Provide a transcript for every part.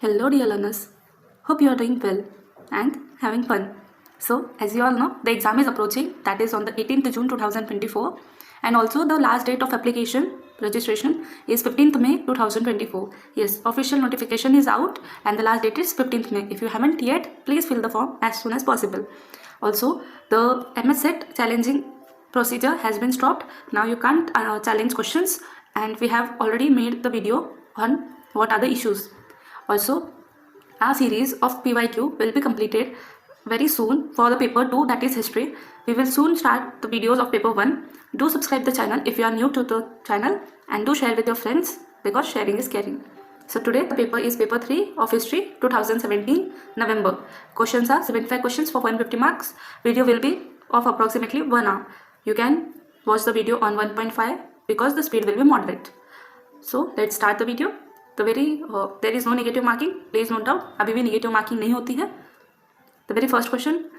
Hello, dear learners. Hope you are doing well and having fun. So, as you all know, the exam is approaching, that is on the 18th June 2024, and also the last date of application registration is 15th May 2024. Yes, official notification is out and the last date is 15th May. If you haven't yet, please fill the form as soon as possible. Also, the MS set challenging procedure has been stopped. Now you can't challenge questions, and we have already made the video on what are the issues. Also, our series of PYQ will be completed very soon for the paper 2, that is history. We will soon start the videos of paper 1. Do subscribe the channel if you are new to the channel, and do share with your friends because sharing is caring. So today the paper is paper 3 of history 2017 November. Questions are 75 questions for 150 marks. Video will be of approximately 1 hour. You can watch the video on 1.5 because the speed will be moderate. So let's start the video. There is no negative marking. Please note down. अभी भी negative marking नहीं होती है. The very first question,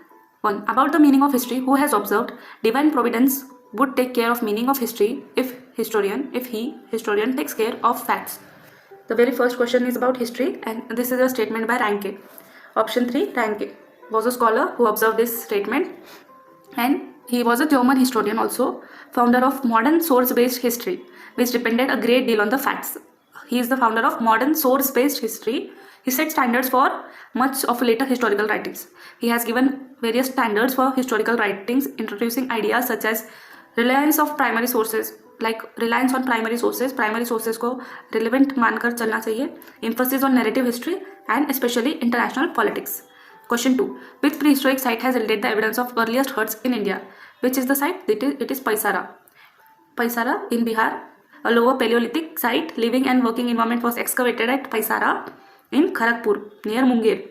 1. About the meaning of history. Who has observed divine providence would take care of meaning of history if historian takes care of facts. The very first question is about history, and this is a statement by Ranke. Option 3, Ranke was a scholar who observed this statement, and he was a German historian also, founder of modern source-based history, which depended a great deal on the facts. He is the founder of modern source-based history. He set standards for much of later historical writings. He has given various standards for historical writings, introducing ideas such as reliance of primary sources, like reliance on primary sources को relevant मानकर चलना चाहिए, emphasis on narrative history and especially international politics. Question 2. Which prehistoric site has yielded the evidence of earliest herds in India? Which is the site? It is Paisara. Paisara in Bihar. A lower Paleolithic site, living and working environment was excavated at Paisara in Kharagpur near Munger.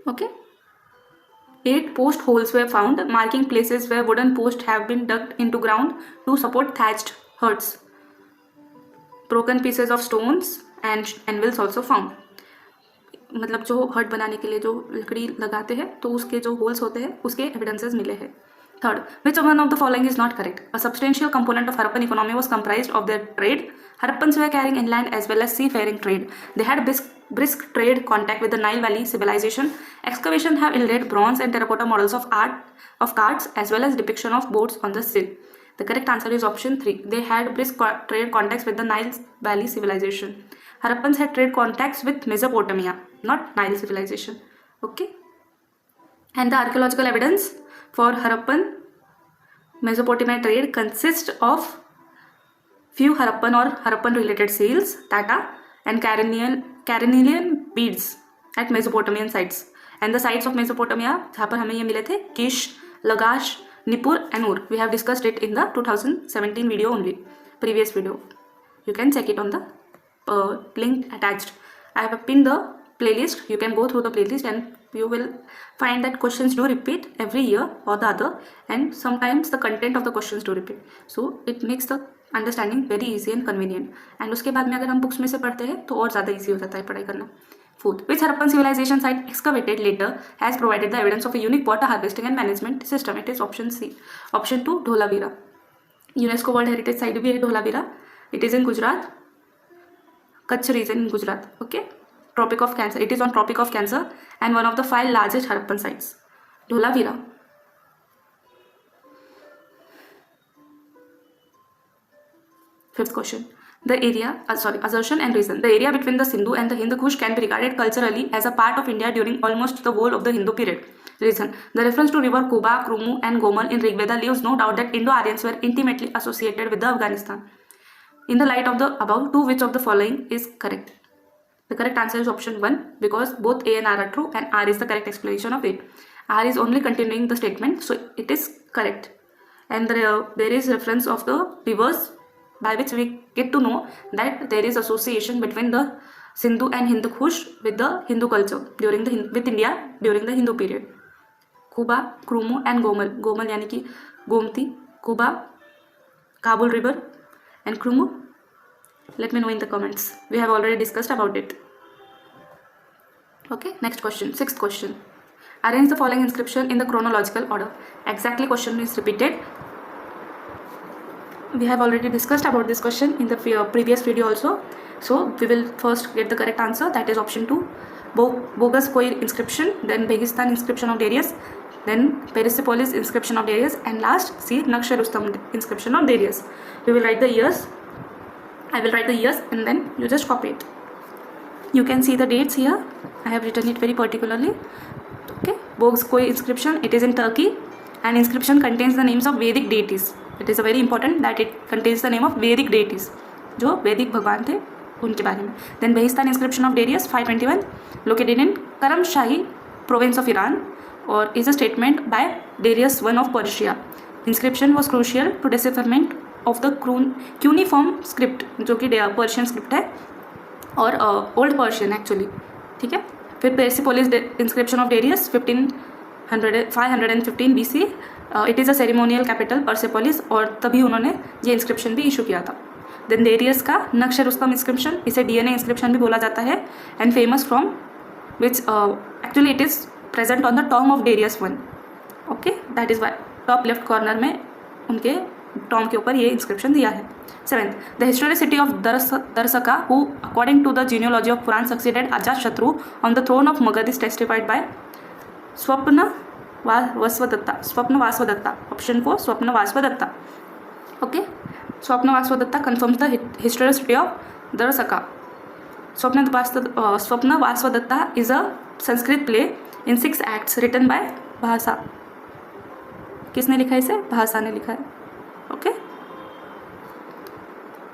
Okay. 8 post holes were found, marking places where wooden posts have been dug into ground to support thatched huts. Broken pieces of stones and anvils also found. मतलब जो हट बनाने के लिए जो लकड़ी लगाते हैं तो उसके जो होल्स होते हैं उसके एविडेंसेस मिले हैं. Third, which one of the following is not correct? A substantial component of Harappan economy was comprised of their trade. Harappans were carrying inland as well as seafaring trade. They had brisk trade contact with the Nile Valley civilization. Excavation have yielded bronze and terracotta models of carts as well as depiction of boats on the sea. The correct answer is option 3. They had brisk trade contacts with the Nile Valley civilization. Harappans had trade contacts with Mesopotamia, not Nile civilization. Okay. And the archaeological evidence for Harappan Mesopotamia trade consists of few Harappan or Harappan related seals, tata, and carinelian beads at Mesopotamian sites. And the sites of Mesopotamia जहाँ पर हमें ये मिले थे किश, लगाश, निपुर and Ur. We have discussed it in the 2017 video only, previous video. You can check it on the link attached. I have pinned the playlist. You can go through the playlist and you will find that questions do repeat every year or the other, and sometimes the content of the questions do repeat. So it makes the understanding very easy and convenient. And उसके बाद में अगर हम books में से पढ़ते हैं तो और ज़्यादा इजी हो जाता है पढ़ाई करना. Fourth, which Harappan civilization site excavated later has provided the evidence of a unique water harvesting and management system? It is option C. Option 2, Dholavira. UNESCO world heritage site भी है Dholavira. It is in Gujarat, Kutch region in Gujarat. Okay. Tropic of Cancer. It is on Tropic of Cancer and one of the 5 largest Harappan sites. Dholavira. Fifth question. Assertion and reason. The area between the Sindhu and the Hindu Kush can be regarded culturally as a part of India during almost the whole of the Hindu period. Reason. The reference to river Kuba, Krumu and Gomal in Rigveda leaves no doubt that Indo-Aryans were intimately associated with the Afghanistan. In the light of the above, to which of the following is correct? The correct answer is option 1, because both A and R are true and R is the correct explanation of it. R is only continuing the statement, so it is correct. And there is reference of the rivers by which we get to know that there is association between the Sindhu and Hindu Kush with the Hindu culture with India during the Hindu period. Kuba, Krumu and Gomal. Gomal यानी कि Gomti, Kuba, Kabul river and Krumu. Let me know in the comments. We have already discussed about it. Okay, next question. 6th question. Arrange the following inscription in the chronological order. Exactly question is repeated. we have already discussed about this question in the previous video also. So we will first get the correct answer, that is option 2, Bogus Koir inscription, then Begistan inscription of Darius, then Persepolis inscription of Darius, and last C, Naqsh-e-Rustam inscription of Darius. We will write the years. I will write the years and then you just copy it. You can see the dates here. I have written it very particularly. Okay, Bogus Koir inscription, it is in Turkey, and inscription contains the names of Vedic deities. It is very important that it contains the name of Vedic deities, जो वैदिक भगवान थे उनके बारे में. Then Behistan inscription of Darius 521, located in Karamshahi province of Iran, or is a statement by Darius I of Persia. Inscription was crucial to decipherment of the cuneiform script, जो कि Persian script है और old Persian actually. ठीक है. फिर Persepolis inscription of Darius 515 BC. It is a ceremonial capital Persepolis, और तभी उन्होंने ये इंस्क्रिप्शन भी इशू किया था. देन डेरियस का नक्श-ए-रुस्तम इंस्क्रिप्शन, इसे DNA इंस्क्रिप्शन भी बोला जाता है, and famous from which actually it is present on the Tom of Darius 1. Okay, that is why top left corner में उनके टॉम के ऊपर ये इंस्क्रिप्शन दिया है. 7th, the historic city of Darshaka, who according to the genealogy of Purana succeeded Ajatashatru on the throne of Magadha, is testified by Swapna Vasavadatta. Option 4, स्वप्न Vasavadatta. Okay, स्वप्न Vasavadatta confirms the historicity of Darasaka. स्वप्न Vasavadatta is a Sanskrit play in 6 acts written by भाषा. किसने लिखा है इसे? भाषा ने लिखा है. Okay.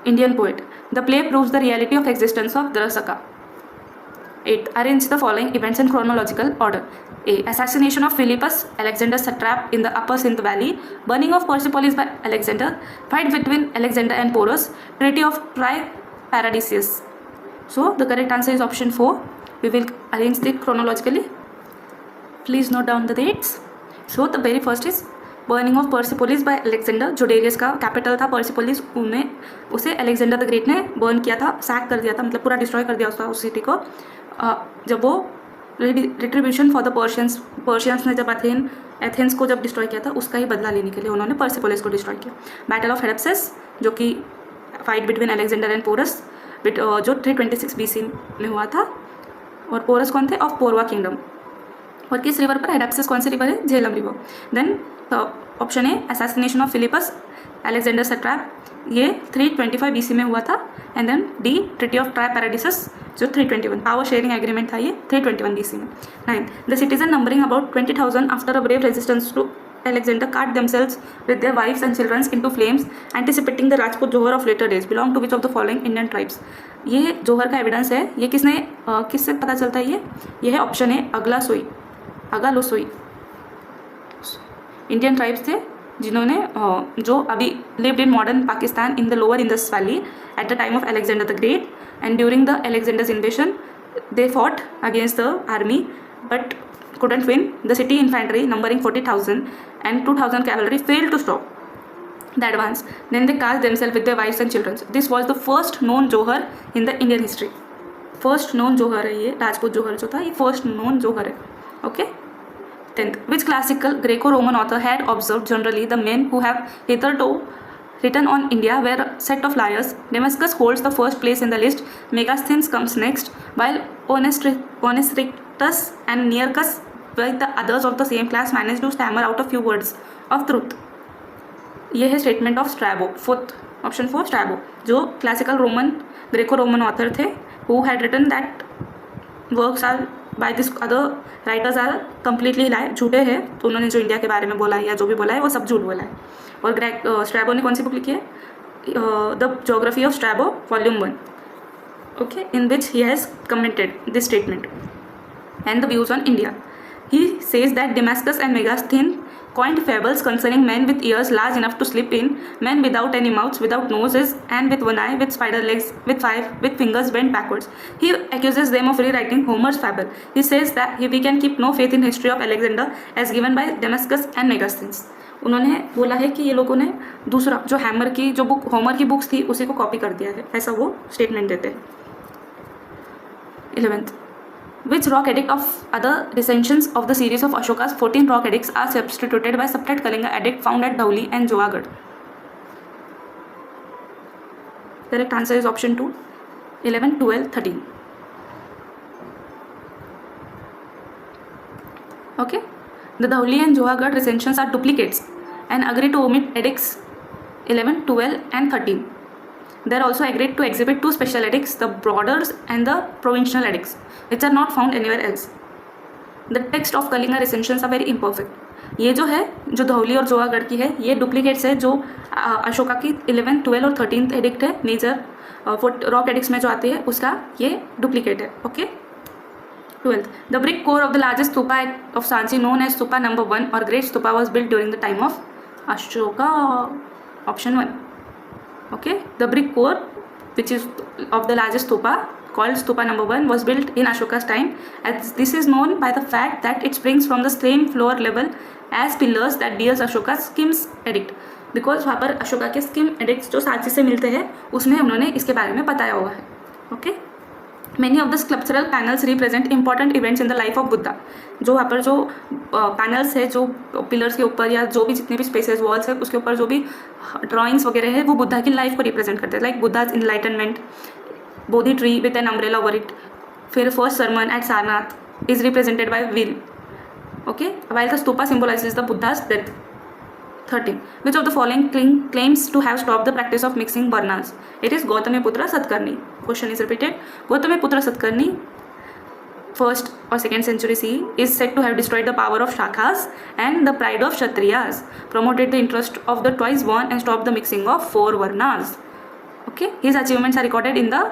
Indian poet. The play proves the reality of existence of Darasaka. 8. Arrange the following events in chronological order. A. Assassination of Philippus, Alexander's satrap in the Upper Sindh Valley. Burning of Persepolis by Alexander. Fight between Alexander and Porus. Treaty of Triparadisus. So the correct answer is option 4. We will arrange it chronologically. Please note down the dates. So the very first is burning of Persepolis by Alexander, जो Darius का capital था Persepolis, उसे Alexander the great ने burn किया था, sac कर दिया था, मतलब पूरा डिस्ट्रॉय कर दिया उसका उस सिटी को. जब वो रिट्रीब्यूशन फॉर द पर्शियंस ने जब एथेंस को जब डिस्ट्रॉय किया था, उसका ही बदला लेने के लिए उन्होंने पर्सिपोलिस को डिस्ट्रॉय किया. बैटल ऑफ हेडप्सिस, जो कि fight between Alexander and Porus, जो 326 BC में हुआ था. और पोरस कौन थे? ऑफ पोरवा किंगडम. और किस रिवर पर? हेडप्सिस कौन सी रिवर है? Jhelum river. Then option A, assassination of Philippus, Alexander satrap, ये 325 BC में हुआ था. And then D, treaty of Triparadisus, जो 321, पावर शेयरिंग एग्रीमेंट था, ये 321 BC में. 9. The citizen numbering about 20,000 after a brave resistance to Alexander cut themselves with their wives and children into flames, anticipating the Rajput Johar of later days. Belong to which of the following Indian tribes? ये जोहर का evidence है. ये किससे पता चलता है? ये है ऑप्शन है अगालोसोई. इंडियन ट्राइब्स थे जिन्होंने जो अभी lived in modern Pakistan in the lower Indus valley at the time of Alexander the great, and during the Alexander's इन्वेशन they fought against the army but couldn't win. The city infantry numbering 40,000 and 2,000 cavalry failed to stop the advance. Then they cast themselves with their wives and children. This was the first known Johar in the Indian history. First known Johar है ये, राजपूत जोहर जो था ये first known Johar है. Okay. 10th, which classical Greco-Roman author had observed generally the men who have hitherto written on India were a set of liars? Damascus holds the first place in the list. Megasthenes comes next, while Onesicritus and Nearchus, like the others of the same class, managed to stammer out a few words of truth. ये है statement of Strabo. 4th, option 4, Strabo, जो classical Greco Roman author थे, who had written that works are by this other writers are completely lie, झूठे हैं. तो उन्होंने जो India के बारे में बोला है या जो भी बोला है वो सब झूठ बोला है. और स्ट्रैबो ने कौन सी बुक लिखी है? The geography of Strabo volume 1. Okay, in which he has commented this statement and the views on India. He says that Damascus and Megasthenes coined fables concerning men with ears large enough to slip in, men without any mouths, without noses, and with one eye, with spider legs, with fingers bent backwards. He accuses them of rewriting Homer's fable. He says that we can keep no faith in history of Alexander as given by Damascus and Megasthenes. उन्होंने बोला है कि ये लोगों ने दूसरा जो Homer की बुक्स थी उसी को कॉपी कर दिया है, ऐसा वो स्टेटमेंट देते हैं. 11th, which rock edict of other recensions of the series of Ashoka's 14 rock edicts are substituted by separate Kalinga edict found at Dhauli and Junagadh? Correct answer is option 2, 11, 12, 13. Okay, the Dhauli and Johagarh recensions are duplicates and agree to omit edicts 11, 12 and 13. They are also agreed to exhibit two special edicts, the Borders and the Provincial edicts, which are not found anywhere else. The text of Kalinga recensions are very imperfect. ये जो है, जो धौली और जोहागढ़ की है, ये duplicates है. जो अशोका की 11, 12 और 13 एडिक्ट है, मेजर रॉक एडिक्ट्स में जो आती है, उसका ये डुप्लीकेट है. Okay. 12th, the brick core of the largest stupa of Sanchi, known as stupa number 1 or great stupa, was built during the time of Ashoka. Option 1. Okay, the brick core which is of the largest stupa called stupa number 1 was built in Ashoka's time, as this is known by the fact that it springs from the same floor level as pillars that bears Ashoka's Skim's edict. Because वहाँ पर अशोका के scheme addicts जो सांची से मिलते हैं उसमें उन्होंने इसके बारे में बताया हुआ है. Okay. Many of the sculptural panels represent important events in the life of Buddha. जो वहाँ पर जो पैनल्स है, जो पिलर्स के ऊपर या जो भी जितने भी स्पेसेस वॉल्स है उसके ऊपर जो भी ड्राइंग्स वगैरह है वो बुद्धा की लाइफ को रिप्रेजेंट करते हैं. Like Buddha's enlightenment, Bodhi tree with an umbrella over it. फिर first sermon at Sarnath is represented by wheel. Okay. while the stupa symbolizes the Buddha's death. 13. Which of the following claims to have stopped the practice of mixing varnas? It is Gautamiputra Satkarni. Question is repeated. Gautamiputra Satkarni, 1st or 2nd century CE, is said to have destroyed the power of Shakas and the pride of Kshatriyas, promoted the interest of the twice born and stopped the mixing of 4 varnas. Okay. His achievements are recorded in the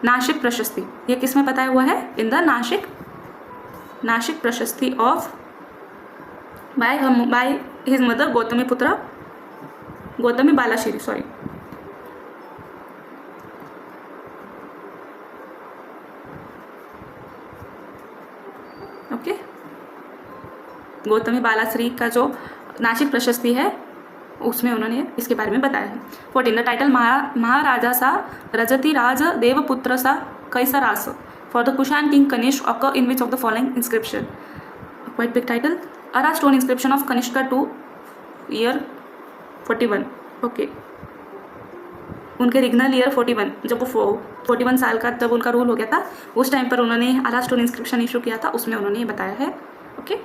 Nashik Prashasti. ये किस में बताया हुआ है? In the Nashik Prashasti of by his mother Gautami Balashiri. Sorry. Okay. Gautami Balashri का जो नासिक प्रशस्ति है उसमें उन्होंने इसके बारे में बताया है. 14. द टाइटल महाराजा सा रजति राज Devaputrasa Kaisarasa for the Kushan king Kanishka occur in which of the following inscription? Quite big title. Ara stone inscription of Kanishka to year 41. Okay. उनके रिग्नल ईयर 41, जब वो 41 साल का जब उनका रूल हो गया था उस टाइम पर उन्होंने आरा स्टोन इंस्क्रिप्शन इशू किया था, उसमें उन्होंने ये बताया है. Okay.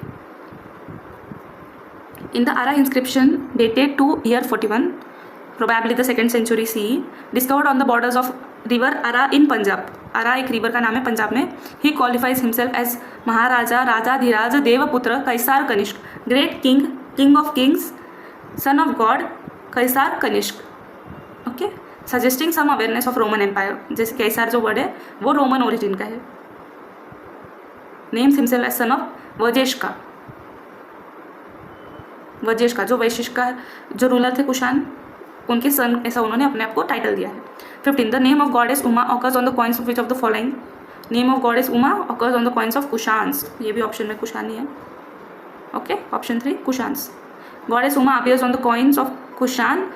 In the Ara inscription dated to year 41, probably the 2nd century CE, discovered on the borders of river Ara in Punjab. अरा एक रिवर का नाम है पंजाब में. He qualifies himself as Maharaja Rajadhiraja Devaputra Kaisara Kanishka, great king, king of kings, son of god Kaisara Kanishka. Okay. Suggesting some awareness of Roman empire. जैसे कैसार जो word है वो रोमन ओरिजिन का है. Names himself as son of Vajesh का जो वैशिष्ट का जो रूलर थे कुशान उनके सन, ऐसा उन्होंने अपने आप को टाइटल दिया है. 15. The name of goddess Uma occurs on the coins of which of the following? Name of goddess Uma occurs on the coins of Kushans. ये भी ऑप्शन में कुशानी है. Okay. Option 3 Kushans. Goddess Uma appears on the coins of Kushan,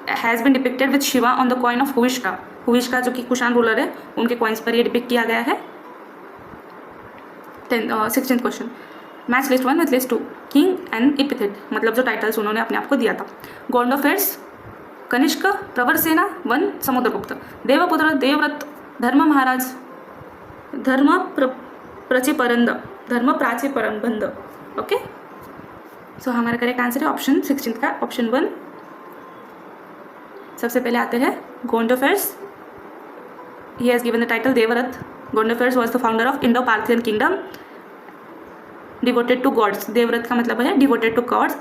has been depicted with Shiva on the coin of Huvishka. Huvishka जो कि Kushan ruler है उनके coins पर ये डिपिक्ट किया गया है. 16th question. Match list 1 with list 2. King and epithet, मतलब जो टाइटल्स उन्होंने अपने आप को दिया था. गोंडोफेट्स, कनिष्क, प्रवरसेना 1, समुद्रगुप्त. देवपुत्र, देवव्रत, धर्म महाराज, धर्म प्राचीपरंबंद. ओके. सो हमारा करेक्ट आंसर है ऑप्शन 16 का, ऑप्शन 1. सबसे पहले आते हैं Gondophares. He has given the title Devavrata. Gondophares was the founder of Indo Parthian kingdom, devoted to gods. Devavrata का मतलब है devoted to gods.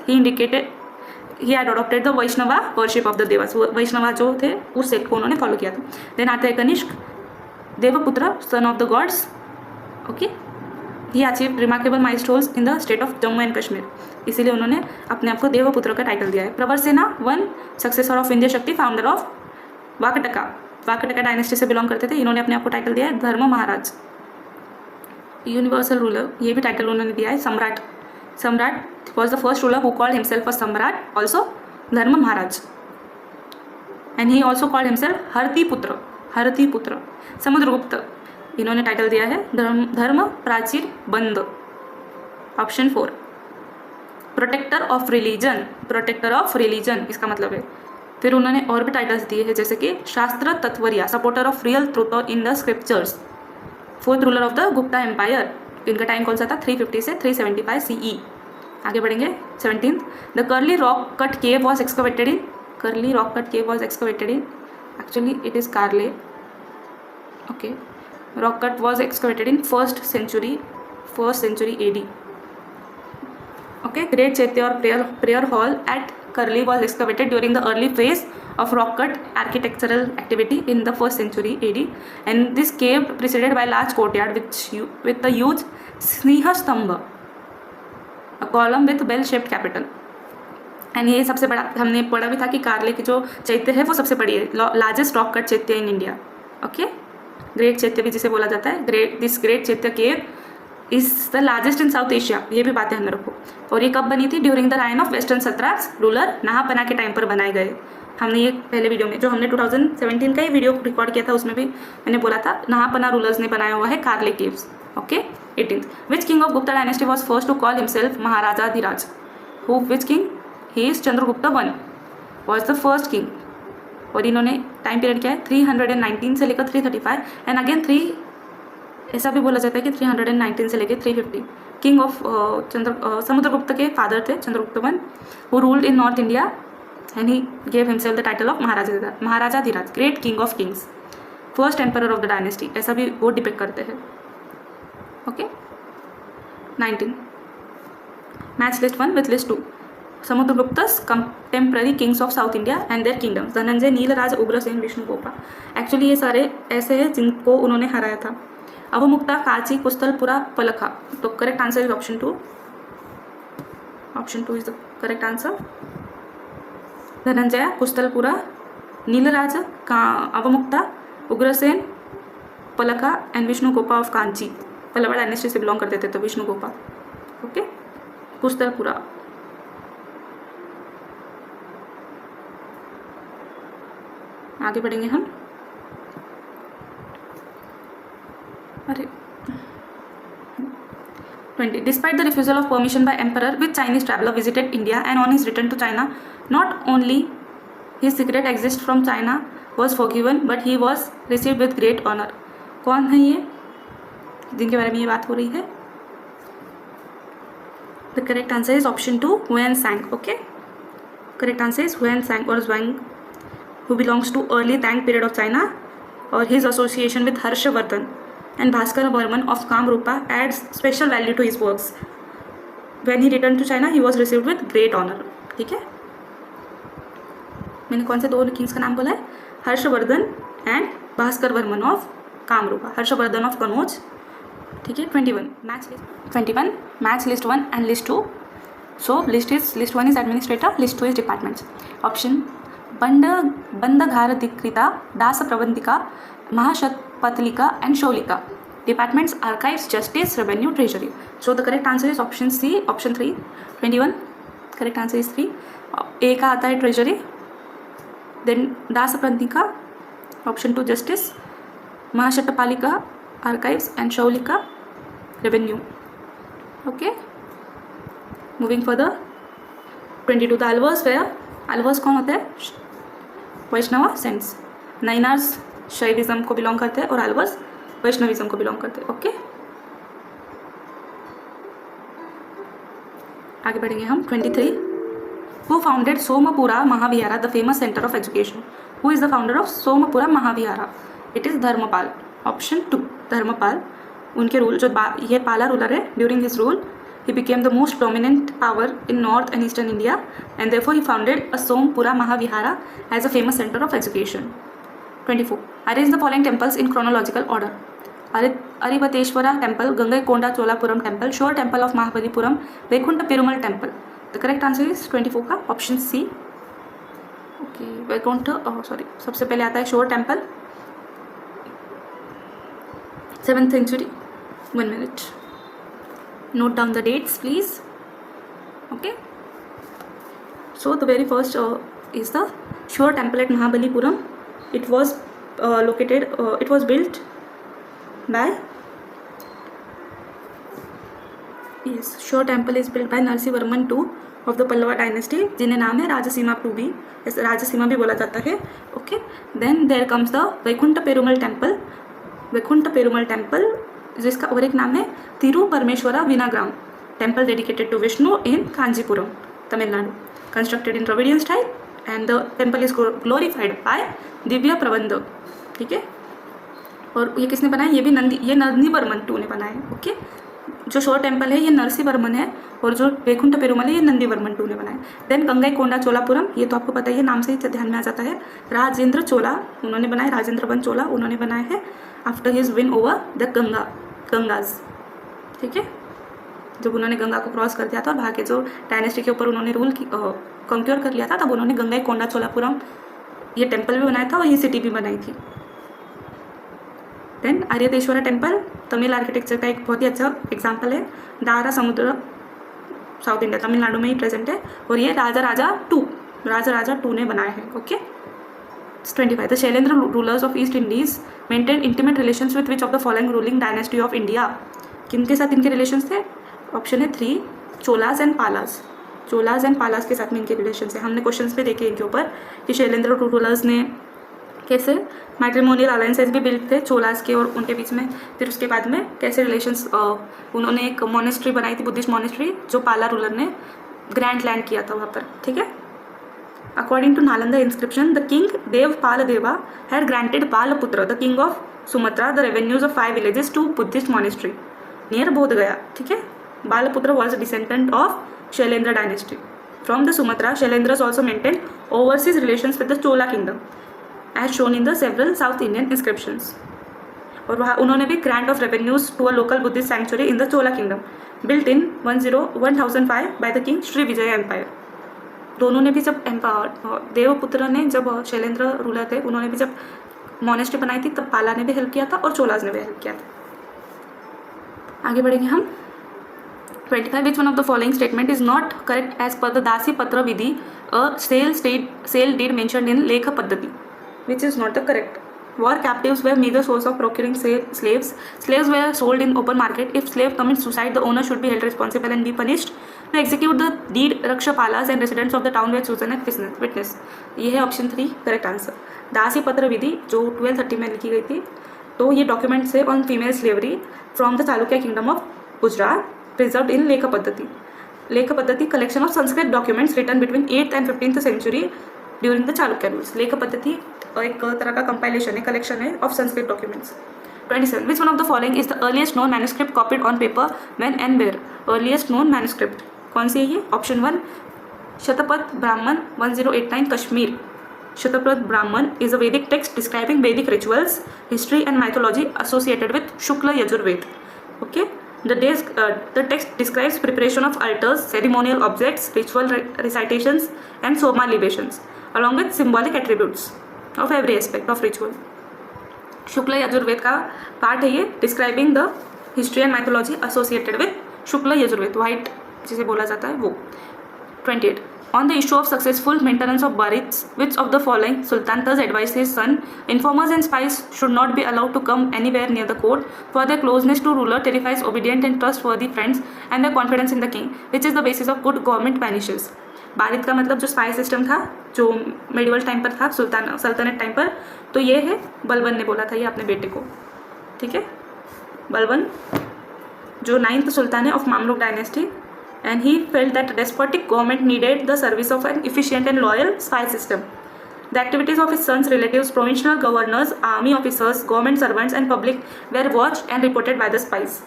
He had adopted the Vaishnava worship of the devas. Vaishnava जो थे उस सेक्ट को उन्होंने फॉलो किया था. देन आते हैं Kanishka, Devaputra, son of the gods. Okay. He achieve remarkable milestones in the state of Jammu and Kashmir, इसीलिए उन्होंने अपने आप को देवपुत्र का टाइटल दिया है. प्रवरसेना 1, सक्सेसर ऑफ विंध्य शक्ति, फाउंडर ऑफ वाकटका डायनेस्टी से बिलोंग करते थे. इन्होंने अपने आप को टाइटल दिया है धर्म महाराज, यूनिवर्सल रूलर. ये भी टाइटल उन्होंने दिया है. सम्राट was the first ruler who called himself a Samrat, also Dharma Maharaj, and he also called himself Haratiputra. Samudragupta, इन्होंने टाइटल दिया है धर्म प्राचीर बंद. ऑप्शन 4. प्रोटेक्टर ऑफ रिलीजन, इसका मतलब है फिर उन्होंने और भी टाइटल्स दिए हैं, जैसे कि Shastra Tatvariya, supporter of real truth in the scriptures, fourth ruler of the Gupta empire. इनका टाइम कौन सा था? 350 से 375 CE। आगे बढ़ेंगे। 17th, the Karli rock cut cave was excavated in, Karli rock cut cave was excavated in, actually it is Karle, okay. Rock cut was excavated in first century AD, okay. Great Chaitya or prayer hall at Karli was excavated during the early phase of rock cut architectural activity in the 1st century AD, and this cave preceded by large courtyard with the huge Sneha Stambha, a column with bell-shaped capital. And ये सबसे बड़ा, हमने पढ़ा भी था कि कार्ले की जो चैत्य है वो सबसे बड़ी है, लार्जेस्ट रॉक कट चैत्य इन इंडिया, ओके। ग्रेट चैत्य भी जिसे बोला जाता है, दिस ग्रेट चैत्य केव is the largest in south Asia, ये भी बातें हमें रखो। और ये कब बनी थी? During the reign of western satraps ruler Nahapana के टाइम पर बनाए गए। हमने ये पहले वीडियो में, जो हमने 2017 का ही वीडियो रिकॉर्ड किया था, उसमें भी मैंने बोला था नहापना रूलर्स ने बनाया हुआ है Karle caves, okay. 18th, which king of Gupta dynasty was first to call himself Maharajadhiraja? Who, which king? He is Chandragupta I was the first king. और इन्होंने टाइम पीरियड क्या है? 319 से लेकर 335, एंड अगेन 3, ऐसा भी बोला जाता है कि 319 से लेकर 350। किंग ऑफ समुद्रगुप्त के फादर थे Chandragupta I, who ruled in north India and he gave himself the title of Maharajadhiraja, great king of kings, first emperor of the dynasty, ऐसा भी वो डिपेक्ट करते हैं, okay. 19, match list 1 with list 2, Samudragupta's contemporary kings of south India and their kingdoms, Dhananjaya, Nilaraja, Ugrasena, Vishnugopa. Actually ये सारे ऐसे हैं जिनको उन्होंने हराया था। अवमुक्ता, काची, कुस्तलपुरा, पलखा। तो correct answer is option 2। Option 2 is the correct answer. Dhananjaya, Kusthalapura, Nilaraja, Avamukta, Ugrasena, Palakka and Vishnugopa of Kanchi. Pallava dynasty से बिलोंग करते थे तो विष्णुगोपा, ओके। कुस्तलपुरा, आगे बढ़ेंगे हम। अरे 20, despite the refusal of permission by emperor, which Chinese traveller visited India and on his return to China not only his secret exit from China was forgiven but he was received with great honour. कौन है ये जिनके बारे में ये बात हो रही है? The correct answer is option 2, Hiuen Tsang, okay. Correct answer is Hiuen Tsang और ज़्वांग, who belongs to early Tang period of China, or his association with Harshvardhan and Bhaskar Varman of Kamrupa adds special value to his works. When he returned to China, he was received with great honor. ठीक है, मैंने कौन से दो Kings का नाम बोला है? Harshavardhana and Bhaskara Varman of Kamarupa, Harshavardhana of Kannauj, ठीक है। 21 match list 1 and list 2। So list 1 is administrator, list 2 is departments. Option Bhandagaradhikrita, दास प्रबंधिका, Mahakshapatalika and Shaulkika. Departments archives, justice, revenue, treasury. So the correct answer is option C, option 3। 21 correct answer is 3। A का आता है treasury, then दास प्रबंधिका, option 2 justice, Mahakshapatalika archives and Shaulkika revenue, okay. Moving further. 22 the Alvars were, Alvars कौन होते हैं? वैष्णव सेंट्स। नैनार्स शैविज्म को belong करते हैं और अलवर्स वैष्णविज्म को बिलोंग करते हैं, ओके। आगे बढ़ेंगे हम। 23 who founded Somapura Mahavihara, the famous centre of education? Who is the founder of Somapura Mahavihara? It is Dharmapala, option 2 Dharmapala. उनके रूल, जो ये पाला रूलर है, during his rule he became the most dominant power in north and eastern India, and therefore he founded a Sompura Mahavihara as a famous center of education. 24 arrange the following temples in chronological order: Aribateshwara temple, Gangaikonda Cholapuram temple, Shore temple of Mahabalipuram, Vaikunta Perumal temple. The correct answer is 24 का option C, okay। Vaikunta, सबसे पहले आता है Shore temple, 7th century। 1 minute, note down the dates please, okay। So the very first is the Shore temple at Mahabalipuram. It was it was built by yes, show temple is build by Narasimhavarman II of the Pallava dynasty, जिन्हें नाम है राजसीमा to भी, राजसीमा भी बोला जाता है. Okay, then there comes the Vaikuntha Perumal temple. Vaikuntha Perumal temple जिसका और एक नाम है Tiruparameshwara Vinnagaram temple dedicated to Vishnu in Kanchipuram, Tamil Nadu, constructed in Dravidian style and the temple is glorified by Divya Prabandham. ठीक है, और ये किसने बनाया? ये भी नंदीवर्मन II ने बनाया है. ओके, जो शोर टेम्पल है ये नरसिंहवर्मन है और जो वैकुंठ पेरुमल है ये नंदीवर्मन II ने बनाया. देन गंगईकोंडा चोलापुरम, ये तो आपको पता ही है, नाम से ही ध्यान में आ जाता है. राजेंद्र चोला उन्होंने बनाया, राजेंद्र चोला उन्होंने बनाया है after his win over the Gangas. ठीक है, जब उन्होंने गंगा को क्रॉस कर दिया था और वहाँ के जो डायनेस्टी के ऊपर उन्होंने रूल कंक्योर कर लिया था, तब उन्होंने गंगईकोंडा चोलापुरम ये टेम्पल भी बनाया था और ये सिटी भी बनाई थी. देन आर्यतेश्वरा टेम्पल तमिल आर्किटेक्चर का एक बहुत ही अच्छा एग्जाम्पल है. दारा समुद्र, साउथ इंडिया, तमिलनाडु में ही प्रेजेंट है और ये राजा टू ने बनाया है. Okay, 25. The Shailendra rulers of east Indies maintain intimate relations with which of the following ruling dynasty of India. किनके साथ इनके रिलेशंस थे? ऑप्शन है 3, Cholas and Palas. Cholas and पालास के साथ में इनके रिलेशंस है. हमने क्वेश्चंस पे देखे इनके ऊपर कि शैलेंद्र रूलर्स ने कैसे मैट्रिमोनियल अलायंसेस भी बिल्ड थे चोलास के और उनके बीच में. फिर उसके बाद में कैसे रिलेशंस, उन्होंने एक मोनेस्ट्री बनाई थी, बुद्धिस्ट मोनेस्ट्री, जो पाला रूलर ने ग्रैंड लैंड किया था वहाँ पर. ठीक है, according to Nalanda inscription the king Devapala Deva had granted Balaputra the king of Sumatra the revenues of 5 villages to Buddhist monastery near Bodh Gaya. ठीक है, Balaputra was a descendant of Shailendra dynasty. From the Sumatra Shailendras also maintain overseas relations with the Chola kingdom as shown in the several South Indian inscriptions. और वहाँ उन्होंने भी grant of revenues to a local Buddhist sanctuary in the Chola kingdom built in 1005 by the king Shri Vijaya empire. दोनों ने भी जब देवपुत्र ने, जब शैलेंद्र रूलर थे, उन्होंने भी जब मोनेस्ट्री बनाई थी तब पाला ने भी हेल्प किया था और चोलाज ने भी हेल्प किया था. आगे बढ़ेंगे हम. 25. Which one of the following statement is not correct as per the दासी पत्र विधि a sale deed mentioned in लेख पद्धति? Which is not the correct. War captives were major source of procuring slaves. Slaves were sold in open market. If slave commits suicide, the owner should be held responsible and be punished. To execute the deed, Rakshapalas and residents of the town were chosen as witness. ये है option 3 correct answer. दासी पत्र विधि जो 1230 में लिखी गई थी, तो ये डॉक्यूमेंट्स है on female slavery from the Chalukya kingdom of Gujarat preserved in Lekha Paddhati. Lekha Paddhati collection of Sanskrit documents written between 8th and 15th century during the Chalukya rules. Lekha Paddhati एक तरह का कंपाइलेशन है, कलेक्शन है of Sanskrit documents. 27. Which one of the following is the earliest known manuscript copied on paper when and where? Earliest known manuscript कौन सी है ये? Option 1 Shatapatha Brahmana 1089 Kashmir. Shatapatha Brahmana is a Vedic text describing Vedic rituals, history and mythology associated with Shukla Yajurved. Okay, the text describes preparation of altars, ceremonial objects, ritual recitations and soma libations along with symbolic attributes of every aspect of ritual. शुक्ल यजुर्वेद का part है ये, describing the history and mythology associated with Shukla Yajurveda, white जिसे बोला जाता है वो. 28. On the issue of successful maintenance of barits, which of the following Sultan thus advised his son, informers and spies should not be allowed to come anywhere near the court, for their closeness to ruler terrifies obedient and trustworthy friends, and their confidence in the king, which is the basis of good government vanishes. बारित का मतलब जो spy system था जो medieval time पर था, सल्तनत time पर, तो ये है बलबन ने बोला था ये अपने बेटे को. ठीक है, बलबन जो 9th सुल्तान है of Mamluk dynasty, and he felt that despotic government needed the service of an efficient and loyal spy system. The activities of his sons, relatives, provincial governors, army officers, government servants and public were watched and reported by the spies.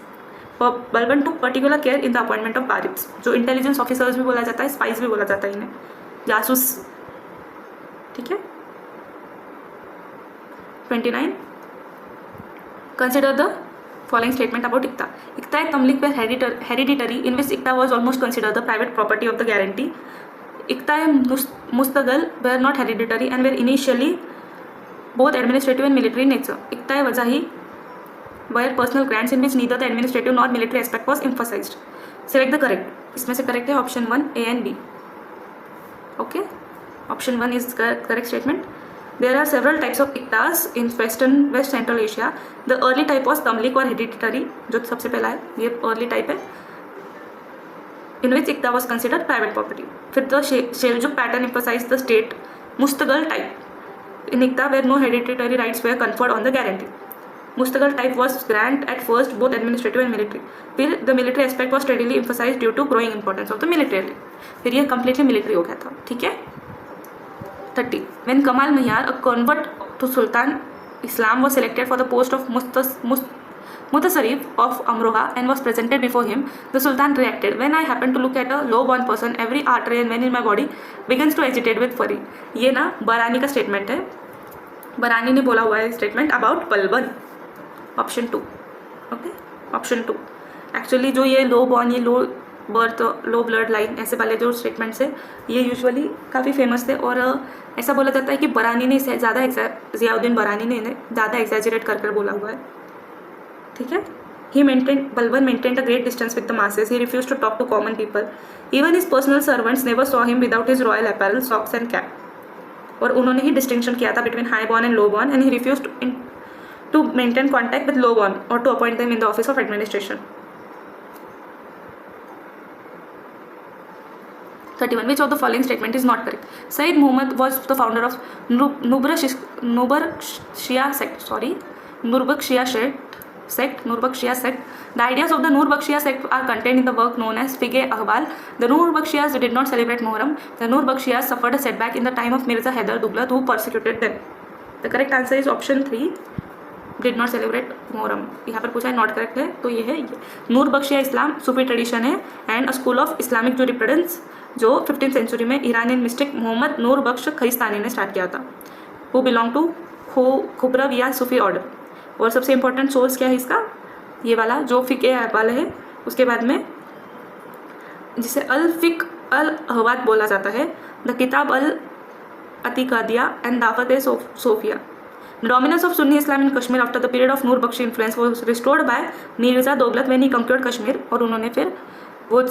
Balban took particular care in the appointment of barits, जो intelligence officers भी बोला जाता है, spice भी बोला जाता है इन्हें, जासूस. ठीक है. 29. Consider the following statement about Ikta. Ikta and Tamlik were hereditary, in which Ikta was almost considered the private property of the guarantee. Ikta and Mustagal were not hereditary and were initially both administrative and military in nature. Ikta and Wajahi were personal grants in which neither the administrative nor military aspect was emphasized. Select the correct. इसमें से correct है option 1 A and B. Okay, option 1 is correct statement. There are several types of iktas in West Central Asia. The early type was Tamlik or hereditary, जो सबसे पहला है, ये early type है. in which Iqta was considered private property. फिर the Seljuk pattern emphasized the state Mustagal type. In Iqta, where no hereditary rights were conferred on the guarantee. Mustagal type was grand at first, both administrative and military. फिर the military aspect was steadily emphasized due to growing importance of the military. फिर ये completely military हो गया था, ठीक है. 30. When Kamal Mihar, a convert to Sultan Islam, was selected for the post of Mutasarrif of Amroha and was presented before him, the Sultan reacted. When I happen to look at a low-born person, every artery and vein in my body begins to agitate with fury. ये ना बरानी का statement है. बरानी ने बोला हुआ है statement about Balban. Option 2. Okay, option 2. Actually जो ये लो बॉर्न, ये low birth, low blood line, ऐसे वाले जो स्टेटमेंट्स है ये यूजुअली काफ़ी फेमस थे. और ऐसा बोला जाता है कि बरानी ने इसे ज़्यादा ज़ियाउद्दीन बरानी ने इन्हें ज़्यादा एग्जैजरेट कर बोला हुआ है, ठीक है. Balban maintained a great distance with the masses. He refused to talk to common people. Even his personal servants never saw him without his royal apparel, socks and cap. और उन्होंने ही डिस्टिंक्शन किया था between high born and low born, and he refused to maintain contact with low born or to appoint them in the office of administration. 31. Which of the following statement is not correct? Sayyid Muhammad was the founder of Nurbakhshia sect. The ideas of the Nurbakhshia sect are contained in the work known as Fiqh Ahwal. The Nurbakhshias did not celebrate Muharram. The Nurbakhshias suffered a setback in the time of Mirza Haider Duglat, who persecuted them. The correct answer is option 3. Did not celebrate Muharram. यहाँ पर पूछा है not correct है, तो ये है ये. Nurbakhshia Islam Sufi tradition है and a school of Islamic jurisprudence जो 15th सेंचुरी में Iranian mystic Muhammad Nur Bakhsh Kuhistani ने स्टार्ट किया था. वो belong to Kubrawiya Sufi order. और सबसे इंपॉर्टेंट सोर्स क्या है इसका, ये वाला जो फ़िक़ अहवाल है, उसके बाद में जिसे अल फ़िक़ अल अहवाल बोला जाता है, द किताब अल अतिकादिया एंड दावत Sophia. Dominance of Sunni Islam in Kashmir after the period of Nur Bakhshi influence was restored by Mirza Doglat when he conquered Kashmir. और उन्होंने फिर वो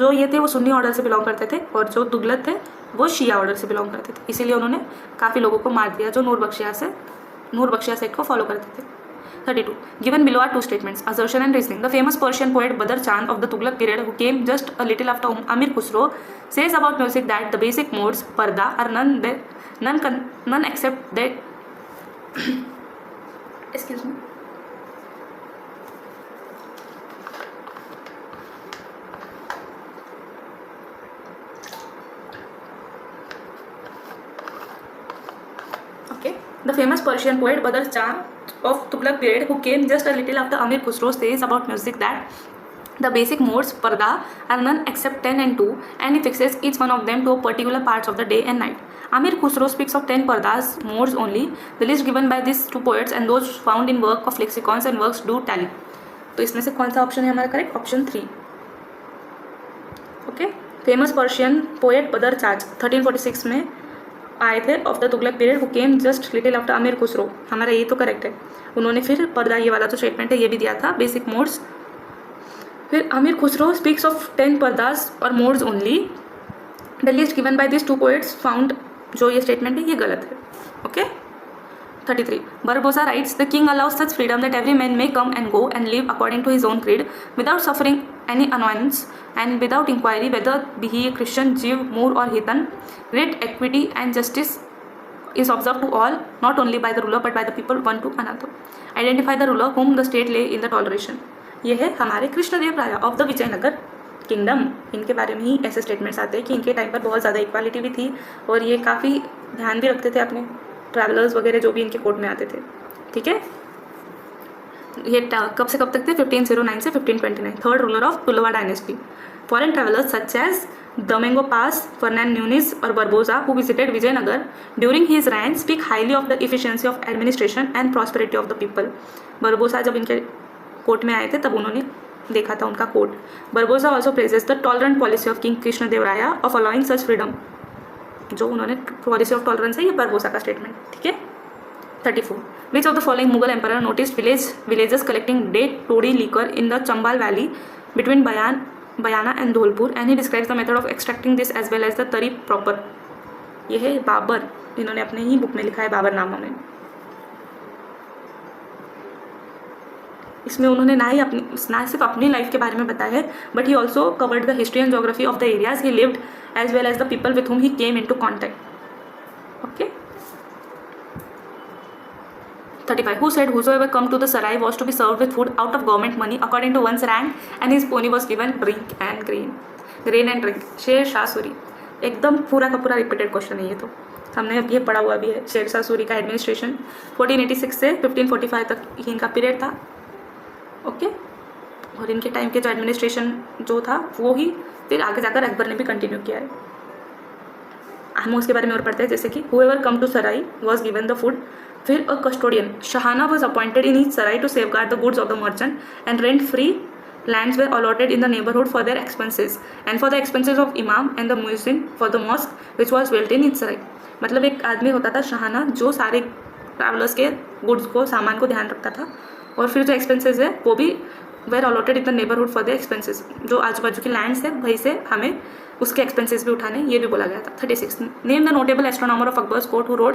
जो ये थे वो सुन्नी ऑर्डर से बिलोंग करते थे और जो दुगलत थे वो शिया ऑर्डर से बिलोंग करते थे. इसीलिए उन्होंने काफ़ी लोगों को मार दिया जो नूर बख्शिया सेक्ट को फॉलो करते थे. 32. Given below are two statements, assertion and reasoning. The famous Persian poet Badr Chand of the Tughlaq period, who came just a little after Amir Khusro, says about music that the basic modes, parda, are none except that. Excuse me. Okay. The famous Persian poet Badr Chand of Tughlaq period, who came just a little after Amir Khusro, says about music that the basic modes, parda, are none except 10 and 2, and he fixes each one of them to particular parts of the day and night. Amir Khusro speaks of 10 pardas, modes only. The list given by these two poets and those found in work of lexicons and works do tally. तो इसमें से कौन सा option है हमारा correct? Option 3. Okay. Famous Persian poet बदर चाच 1346 में आए थे of the Tughlaq period, who came just little after अमीर खुसरो. हमारा ये तो करेक्ट है. उन्होंने फिर पर्दा, ये वाला जो स्टेटमेंट है ये भी दिया था, बेसिक मोड्स. फिर अमीर खुसरो स्पीक्स ऑफ 10 पर्दास और modes only. The list given by this two poets found, जो ये स्टेटमेंट है ये गलत है. Okay. 33. Barbosa writes, the king allows such freedom that every man may come and go and live according to his own creed without suffering any annoyance and without inquiry whether be he a Christian, Jew, Moor or heathen. Great equity and justice is observed to all, not only by the ruler but by the people one to another. Identify the ruler whom the state lay in the toleration. ये है हमारे कृष्णदेव राजा of the Vijayanagar kingdom. इनके बारे में ही ऐसे statements आते हैं कि इनके टाइम पर बहुत ज़्यादा इक्वालिटी भी थी और ये काफ़ी ध्यान भी रखते थे अपने ट्रैवलर्स वगैरह जो भी इनके कोर्ट में आते थे. ठीक है. ये कब से कब तक थे? 1509 से 1529. Third ruler of Tuluva dynasty. Foreign travellers such as Domingo Paz, Fernand Nunes और Barbosa, who visited Vijayanagar during his reign, speak highly of the efficiency of administration and prosperity of the people. Barbosa जब इनके court में आए थे तब उन्होंने देखा था उनका court. Barbosa also praises the tolerant policy of King Krishnadevaya of allowing such freedom. जो उन्होंने पॉलिसी ऑफ टॉलरेंस है ये बरबोसा का स्टेटमेंट. ठीक है. 34. Which of the following Mughal emperor noticed villages collecting date toddy liquor in the Chambal Valley between Bayana and Dholpur, and he describes the method of extracting this as well as the tari proper. ये है बाबर. इन्होंने अपने ही book में लिखा है बाबरनामा में. इसमें उन्होंने ना सिर्फ अपनी लाइफ के बारे में बताया है, but he also covered the history and geography of the areas he lived as well as the people with whom he came into contact. Okay. 35. Who said whosoever come to the sarai was to be served with food out of government money according to one's rank and his pony was given drink and grain and drink? Sher Shah Suri. एकदम पूरा का पूरा repeated question है ये, तो हमने अब ये पढ़ा हुआ भी है. शेर शाह सूरी का एडमिनिस्ट्रेशन 1486 से 1545 तक ही इनका पीरियड था. ओके. और इनके टाइम के जो एडमिनिस्ट्रेशन जो था वो ही फिर आगे जाकर अकबर ने भी कंटिन्यू किया है. हम उसके बारे में और पढ़ते हैं, जैसे कि whoever come to sarai was given the food. फिर a custodian Shahana was appointed in each sarai to safeguard the goods of the merchant, and rent-free lands were allotted in the neighborhood for their expenses and for the expenses of imam and the muezzin for the mosque which was built in each sarai. मतलब एक आदमी होता था शाहाना जो सारे travellers के goods को, सामान को ध्यान रखता था, और फिर जो एक्सपेंसेस है वो भी were allotted in the neighbourhood for the expenses. जो आजू बाजू की लैंड्स है वहीं से हमें उसके एक्सपेंसेस भी उठाने, ये भी बोला गया था. 36. Name the notable astronomer of Akbar's court who wrote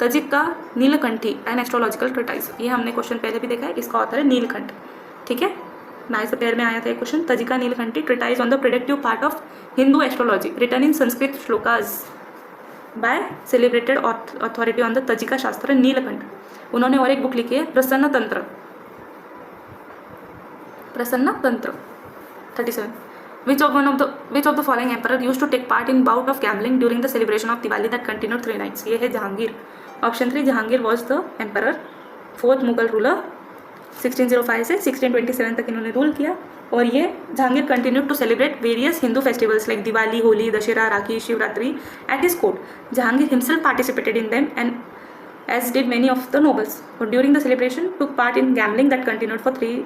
Tajika का नीलकंठी एन एस्ट्रोलॉजिकल ट्रिटाइज. ये हमने क्वेश्चन पहले भी देखा है, इसका ऑथर है नीलकंठ. ठीक है, नाइस पेयर में आया था एक question. Tajika Nilakanthi treatise on the predictive part of Hindu astrology written in Sanskrit shlokas by celebrated authority on the Tajika shastra Nilakantha. उन्होंने और एक बुक लिखी है प्रसन्न तंत्र. 37. Which of the following emperor used to take part in bout of gambling during the celebration of Diwali that continued 3 nights? ये है Jahangir. Option 3 Jahangir was the emperor. 4th Mughal ruler 1605 से 1627 तक इन्होंने रूल किया. और ये Jahangir continued to celebrate various Hindu festivals like Diwali, Holi, Dashera, Rakhi, Shivratri at his court. Jahangir himself participated in them and as did many of the nobles. But during the celebration took part in gambling that continued for 3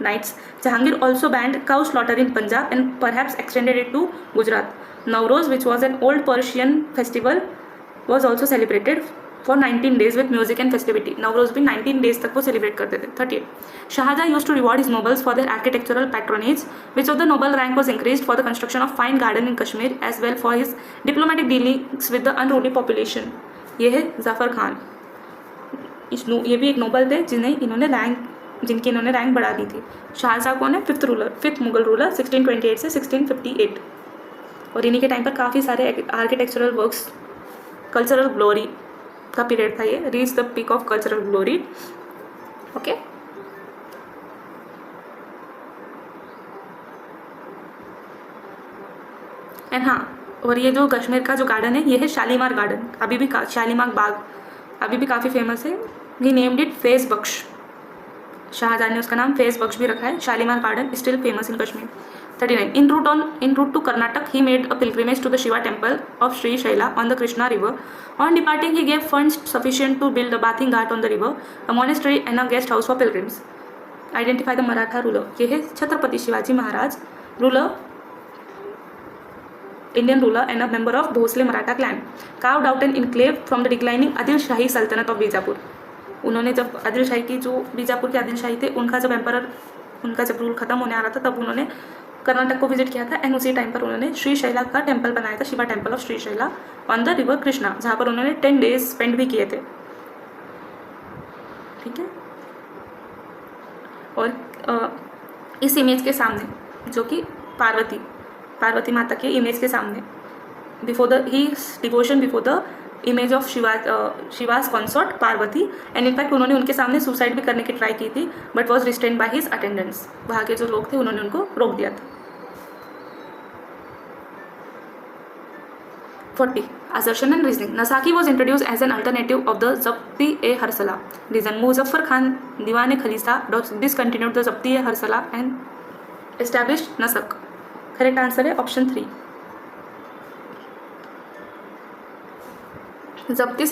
nights. Jahangir also banned cow slaughter in Punjab and perhaps extended it to Gujarat. Nowruz, which was an old Persian festival, was also celebrated for 19 days with music and festivity. Nowruz भी 19 days तक वो celebrate करते थे. 38. Shahjahan used to reward his nobles for their architectural patronage. Which of the noble rank was increased for the construction of fine garden in Kashmir as well for his diplomatic dealings with the unruly population? ये है जाफर खान. ये भी एक Nobel थे जिनकी इन्होंने rank बढ़ा दी थी. शाहजहाँ कौन है? 5th मुगल रूलर 1628 से 1658. और इन्हीं के टाइम पर काफ़ी सारे आर्किटेक्चरल वर्क्स, कल्चरल ग्लोरी का पीरियड था ये. Reach the peak of cultural glory. Okay. And हाँ, और ये जो कश्मीर का जो गार्डन है ये है शालीमार गार्डन. अभी भी शालीमार बाग अभी भी काफ़ी फेमस है. ही नेम्ड इट फैज़ बख्श. शाहजहां ने उसका नाम फैज़ बख्श भी रखा है. Shalimar garden still famous in Kashmir. 39. In route to Karnataka, he made a pilgrimage to the Shiva temple of Sri Shaila on the Krishna river. On departing, he gave funds sufficient to build a bathing ghat on the river, a monastery and a guest house for pilgrims. Identify the Maratha ruler. ये है Chhatrapati Shivaji Maharaj, ruler, Indian ruler and a member of Bhosle Maratha clan. Carved out an enclave from the declining Adil Shahi Sultanate of Bijapur. उन्होंने जब आदिल शाही की जो बीजापुर के आदिल शाही थे उनका जब रूल खत्म होने आ रहा था तब उन्होंने कर्नाटक को विजिट किया था. एंड उसी टाइम पर उन्होंने श्री शैला का टेम्पल बनाया था, Shiva temple of Shri Shaila on the river Krishna, जहाँ पर उन्होंने 10 days स्पेंड भी किए थे. ठीक है. और इस इमेज के सामने जो कि पार्वती माता के इमेज के सामने before the devotion before the image of Shiva's consort Parvati. And in fact उन्होंने उनके सामने सुसाइड भी करने की ट्राई की थी, but was restrained by his attendants. वहाँ के जो लोग थे उन्होंने उनको रोक दिया था. 40. Assertion and reasoning. Nasaki was introduced as an alternative of the Zabti-e-Harsala. Reason: Muzaffar Khan, Diwan-e-Khalisa discontinued the Zabti-e-Harsala and established Nasak. Correct answer है option 3. Nasaki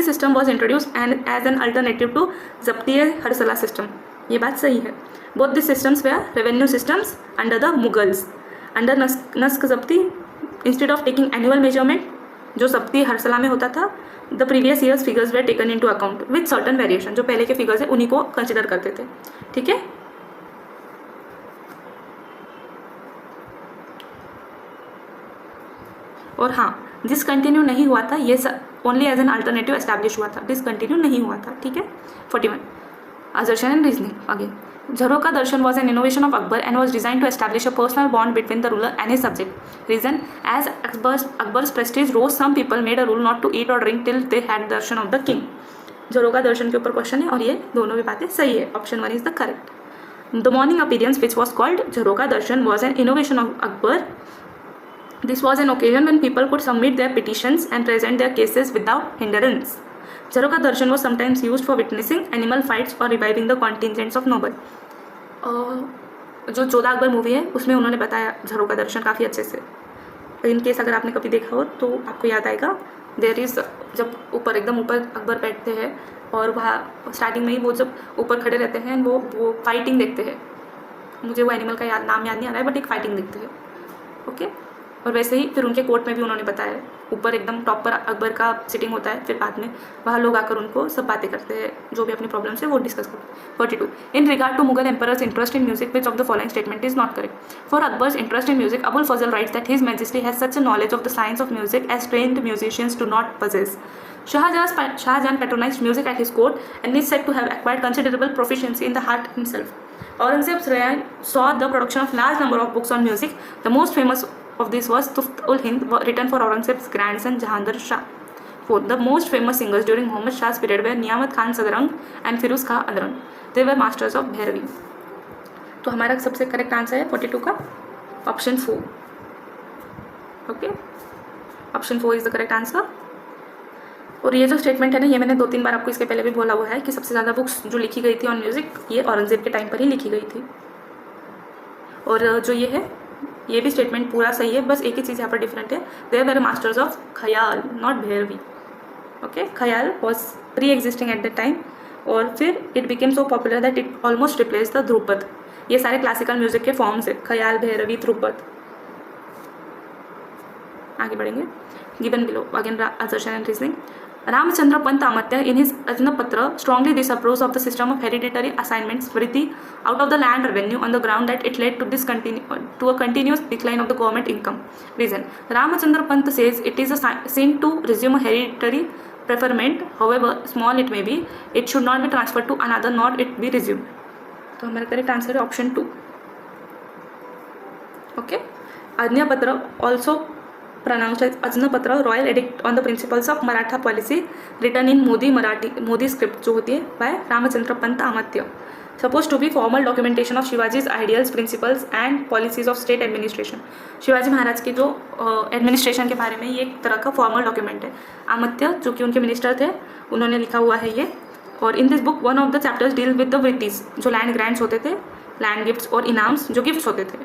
system was introduced and as an alternative to Zabti-e-Harsala system. ये बात सही है. Both the systems were revenue systems under the Mughals. Under Nask Zabti, instead of taking annual measurement, जो Zabti Harsala में होता था, the previous year's figures were taken into account with certain variation. जो पहले के figures है उन्हीं को consider करते थे. ठीक है. और हाँ, डिसकंटिन्यू नहीं हुआ था, ये only as an alternative establish हुआ था, डिसकंटिन्यू नहीं हुआ था. ठीक है. 41. Assertion and reasoning again. Jharoka Darshan was an innovation of Akbar and was designed to establish a personal bond between the ruler and his subject. Reason: as Akbar's prestige rose, some people made a rule not to eat or drink till they had darshan of the king. झरोका दर्शन के ऊपर question है और ये दोनों भी बातें सही है. Option 1 is the correct. The morning appearance which was called Jharokha Darshan was an innovation of Akbar. This was an occasion when people could submit their petitions and present their cases without hindrance. Jharoka Darshan was sometimes used for witnessing animal fights or reviving the contingents of noble. जो 14 Akbar movie है उसमें उन्होंने बताया झरोका दर्शन काफ़ी अच्छे से. In case अगर आपने कभी देखा हो तो आपको याद आएगा. देयर इज़ जब ऊपर एकदम ऊपर अकबर बैठते हैं और वहाँ स्टार्टिंग में ही वो जब ऊपर खड़े रहते हैं वो फाइटिंग देखते हैं. मुझे वो एनिमल का नाम याद नहीं आ रहा है बट एक फाइटिंग देखते हैं. ओके. और वैसे ही फिर उनके कोर्ट में भी उन्होंने बताया ऊपर एकदम टॉप पर अकबर का सिटिंग होता है. फिर बाद में वहाँ लोग आकर उनको सब बातें करते हैं जो भी अपनी प्रॉब्लम है वो डिस्कस करते हैं. 42. In regard to Mughal emperors interest in music which of the following statement is not correct. For Akbar's interest in music Abul Fazl writes that his majesty has such a knowledge of the science of music as trained musicians do not possess. Shahjahan patronized music at his court and is said to have acquired considerable proficiency in the art himself. Aurangzeb's reign saw the production of large number of books on music. The most famous of this was Tuft-ul-Hind, written for Aurangzeb's grandson Jahandar Shah. 4. The most famous singers during Muhammad Shah's period were Niyamat Khan Sadrang and Firuz Khan Adran. They were masters of Bhairavi. तो हमारा सबसे correct answer है 42 का option 4. Okay, option 4 is the correct answer. और ये जो statement है ना ये मैंने 2-3 बार आपको इसके पहले भी बोला हुआ है कि सबसे ज़्यादा बुक्स जो लिखी गई थी ऑन म्यूज़िक ये औरंगजेब के टाइम पर ही लिखी गई थी. और जो ये है ये भी स्टेटमेंट पूरा सही है, बस एक ही चीज़ यहाँ पर डिफरेंट है. दे वर मास्टर्स ऑफ ख्याल नॉट भैरवी. ओके, ख्याल was pre existing at the time और फिर it became so popular that it almost replace the Dhrupad. ये सारे क्लासिकल म्यूजिक के फॉर्म्स है, ख्याल, भैरवी, ध्रुपद. आगे बढ़ेंगे. Given below again assertion and reasoning. Ramachandra Pant Amatya in his Ajnapatra strongly disapproves of the system of hereditary assignments vritti out of the land revenue on the ground that it led to a continuous decline of the government income. Reason: Ramachandra Pant says it is a sin to resume a hereditary preferment, however small it may be. It should not be transferred to another, nor it be resumed. तो हमारा correct answer है option 2. Okay. Ajnapatra also pronounced as Ajnapatra, royal edict on the principles of Maratha policy written in Modi script जो होती है by Ramachandra Pant Amatya, supposed to be formal documentation of Shivaji's ideals, principles and policies of state administration. Shivaji Maharaj के जो administration के बारे में ये एक तरह का फॉर्मल डॉक्यूमेंट है. आमत्य जो कि उनके मिनिस्टर थे उन्होंने लिखा हुआ है ये. और in this book one of the chapters deal with the vrittis जो लैंड ग्रांट्स होते थे, लैंड गिफ्ट्स और इनाम्स जो गिफ्ट्स होते थे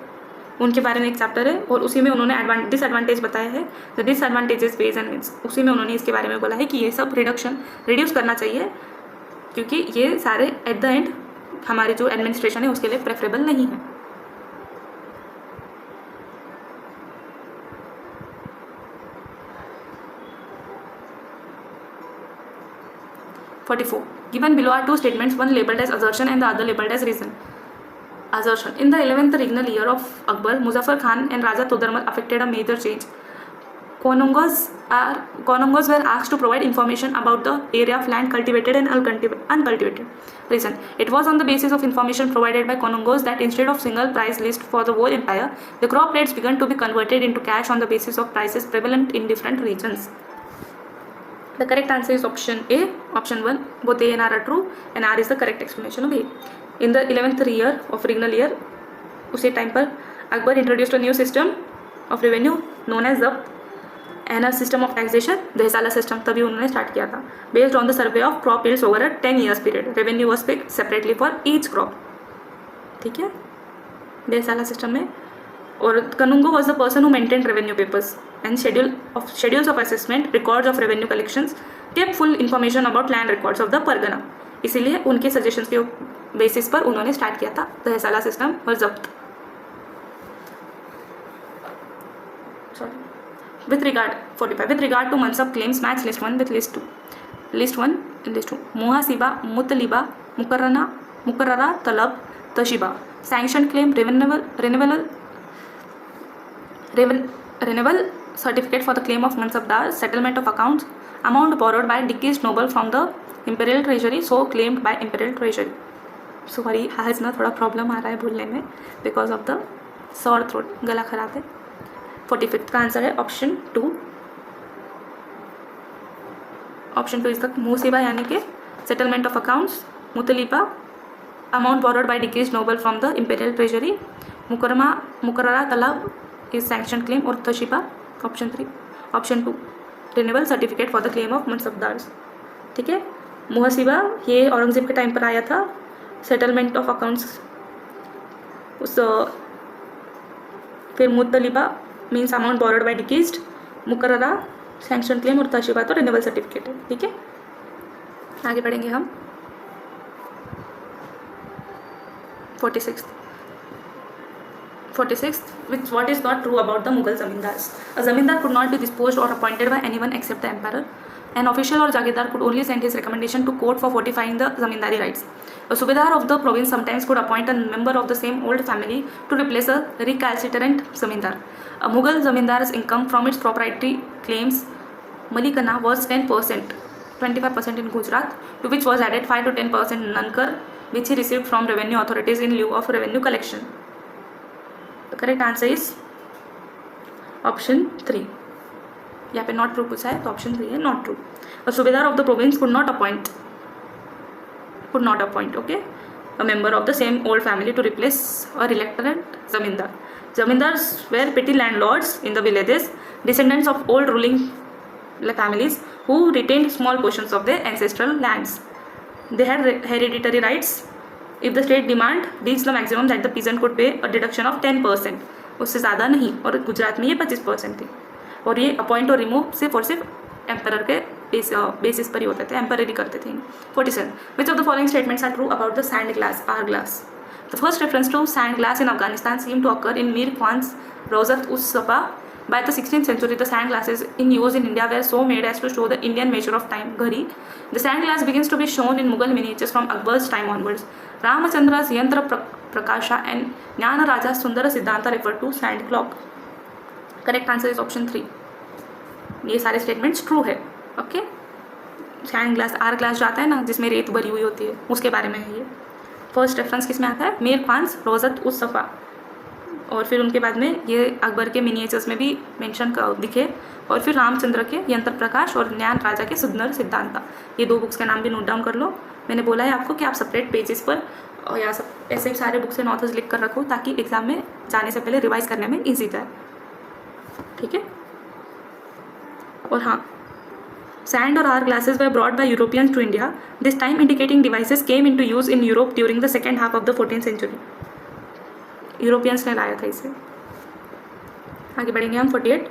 उनके बारे में एक चैप्टर है. और उसी में उन्होंने डिसएडवांटेज बताया है, the disadvantages ways and means. उसी में उन्होंने इसके बारे में बोला है कि ये सब रिड्यूस करना चाहिए क्योंकि ये सारे एट द एंड हमारे जो एडमिनिस्ट्रेशन है उसके लिए प्रेफरेबल नहीं है. Given below are two statements, one labeled as assertion and the other labeled as reason. Assertion: in the 11th regnal year of Akbar, Muzaffar Khan and Raja Todarmal affected a major change. Konungos were asked to provide information about the area of land cultivated and uncultivated. Reason: it was on the basis of information provided by Konungos that instead of single price list for the whole empire, the crop rates began to be converted into cash on the basis of prices prevalent in different regions. The correct answer is option A. Option 1. Both A and R are true and R is the correct explanation of A. In the 11th year of regnal year, उसी time पर Akbar introduced a new system of revenue known as ज़ब्त and a system of taxation, दहसाला system तभी उन्होंने start किया था. Based on the survey of crop yields over a 10 years period, revenue was fixed separately for each crop. ठीक है, दहसाला system में. और Kanungo was the person who maintained revenue papers and schedules of assessment, records of revenue collections, kept full information about land records of the Pargana. इसीलिए उनके suggestions के basis पर उन्होंने start किया था दहसाला सिस्टम और ज़ब्त. With regard to Mansab claims, match list 1 with list 2. List 1 and list 2. Muhasiba, Mutaliba, Mukarrara, Talab, Tashiba. Sanctioned claim, renewal certificate for the claim of Mansabdar, settlement of accounts, amount borrowed by deceased noble from the imperial treasury, so claimed by imperial treasury. Sorry, आज ना थोड़ा problem आ रहा है बोलने में because of the sore throat, गला खराब है। 45 का आंसर है option 2। Option 2 is the muhasiba यानी कि settlement of accounts. Mutaliba amount borrowed by decreased noble from the imperial treasury। Muqarrara talab is sanction claim. और tashiha option 3। Option 2 renewal certificate for the claim of mansabdars. ठीक है, मुहसीबा ये औरंगजेब के टाइम पर आया था। सेटलमेंट ऑफ अकाउंट्स उस फिर mutaliba means amount borrowed by decreased, muqarrara sanction claim और तशिबा तो रिन्यूअल सर्टिफिकेट है। ठीक है, आगे बढ़ेंगे हम। 46th which what is not true about the Mughal zamindars? A zamindar could not be disposed or appointed by anyone except the emperor. An official or jagirdar could only send his recommendation to court for fortifying the zamindari rights. A subedar of the province sometimes could appoint a member of the same old family to replace a recalcitrant zamindar. A Mughal zamindar's income from its proprietary claims Malikana was 10%, 25% in Gujarat, to which was added 5 to 10% Nankar, which he received from revenue authorities in lieu of revenue collection. The correct answer is option 3. यहाँ पे not true पूछा है तो option 3 है not true. A subedar of the province could not appoint okay, a member of the same old family to replace a reluctant zamindar. Zamindars were petty landlords in the villages, descendants of old ruling families who retained small portions of their ancestral lands. They had hereditary rights. If the state demand reached the maximum that the peasant could pay a deduction of 10%, उससे ज़्यादा नहीं। और गुजरात में ये 25% थी। और ये appoint और रिमूव सिर्फ और सिर्फ एम्परर के बेसिस पर ही होते थे, एम्परर ही करते थे। 47 which of the following statements are true about the sand glass or glass? The first reference to sand glass in Afghanistan seem to occur in Mir Khwand's Rauzat us Safa. By the 16th century, the sand glasses in use in India were so made as to show the Indian measure of time, ghari. The sand glass begins to be shown in Mughal miniatures from Akbar's time onwards. Ramachandra's Yantra Prakasha and Jnana Raja's Sundara Siddhanta refer to sand clock. Correct answer is option 3. ये सारे statements true है। Okay, sand glass or glass जो आता है ना जिसमें रेत भरी हुई होती है उसके बारे में है ये। फर्स्ट रेफरेंस किस में आता है? मीर ख्वान्स रोजत उस सफ़ा। और फिर उनके बाद में ये अकबर के मिनिएचर्स में भी मेंशन दिखे। और फिर रामचंद्र के यंत्र प्रकाश और ज्ञान राजा के सुंदर सिद्धांता, ये 2 बुक्स के नाम भी नोट डाउन कर लो। मैंने बोला है आपको कि आप सेपरेट पेजेस पर और या सब ऐसे सारे बुक्स एंड ऑथर्स लिख कर रखो ताकि एग्जाम में जाने से पहले रिवाइज करने में ईजी जाए। ठीक है, और हाँ, sand or hour glasses were brought by Europeans to India. This time indicating devices came into use in Europe during the second half of the 14th century. Europeans ने लाया था इसे। आगे बढ़ेंगे हम। 48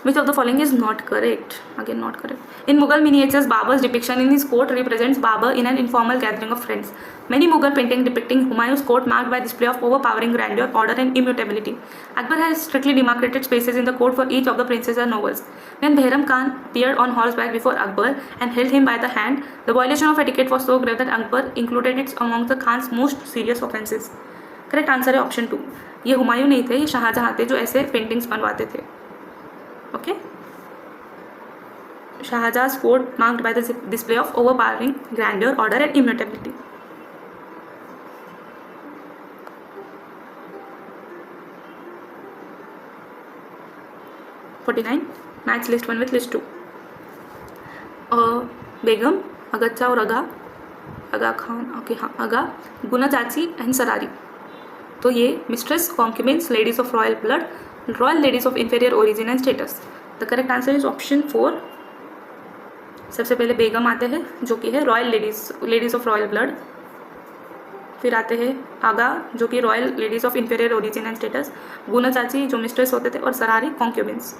which of the following is not correct? Again not correct. In Mughal miniatures Babur's depiction in his court represents Babur in an informal gathering of friends. Many Mughal painting depicting Humayun's court marked by display of overpowering grandeur, order and immutability. Akbar has strictly demarcated spaces in the court for each of the princes and nobles. When Behram Khan appeared on horseback before Akbar and held him by the hand, the violation of etiquette was so grave that Akbar included it among the Khan's most serious offences. Correct answer है option 2। ये हुमायूं नहीं थे, ये शाहजहां थे जो ऐसे paintings बनवाते थे। Okay, Shahjahan's court marked by the display of overpowering grandeur, order and immutability. Match list 1 with list 2। बेगम, अगच्चा और अगा खान, ओके हाँ, अगा, गुना चाची एंड सरारी। तो ये mistress, concubines, ladies of royal blood, royal ladies of inferior origin and status. The correct answer is option 4। सबसे पहले बेगम आते हैं जो कि है royal ladies of royal blood. फिर आते हैं आगा जो कि royal ladies of inferior origin and status, गुना चाची जो मिस्ट्रेस होते थे और Sarari कॉन्क्यूबिन्स।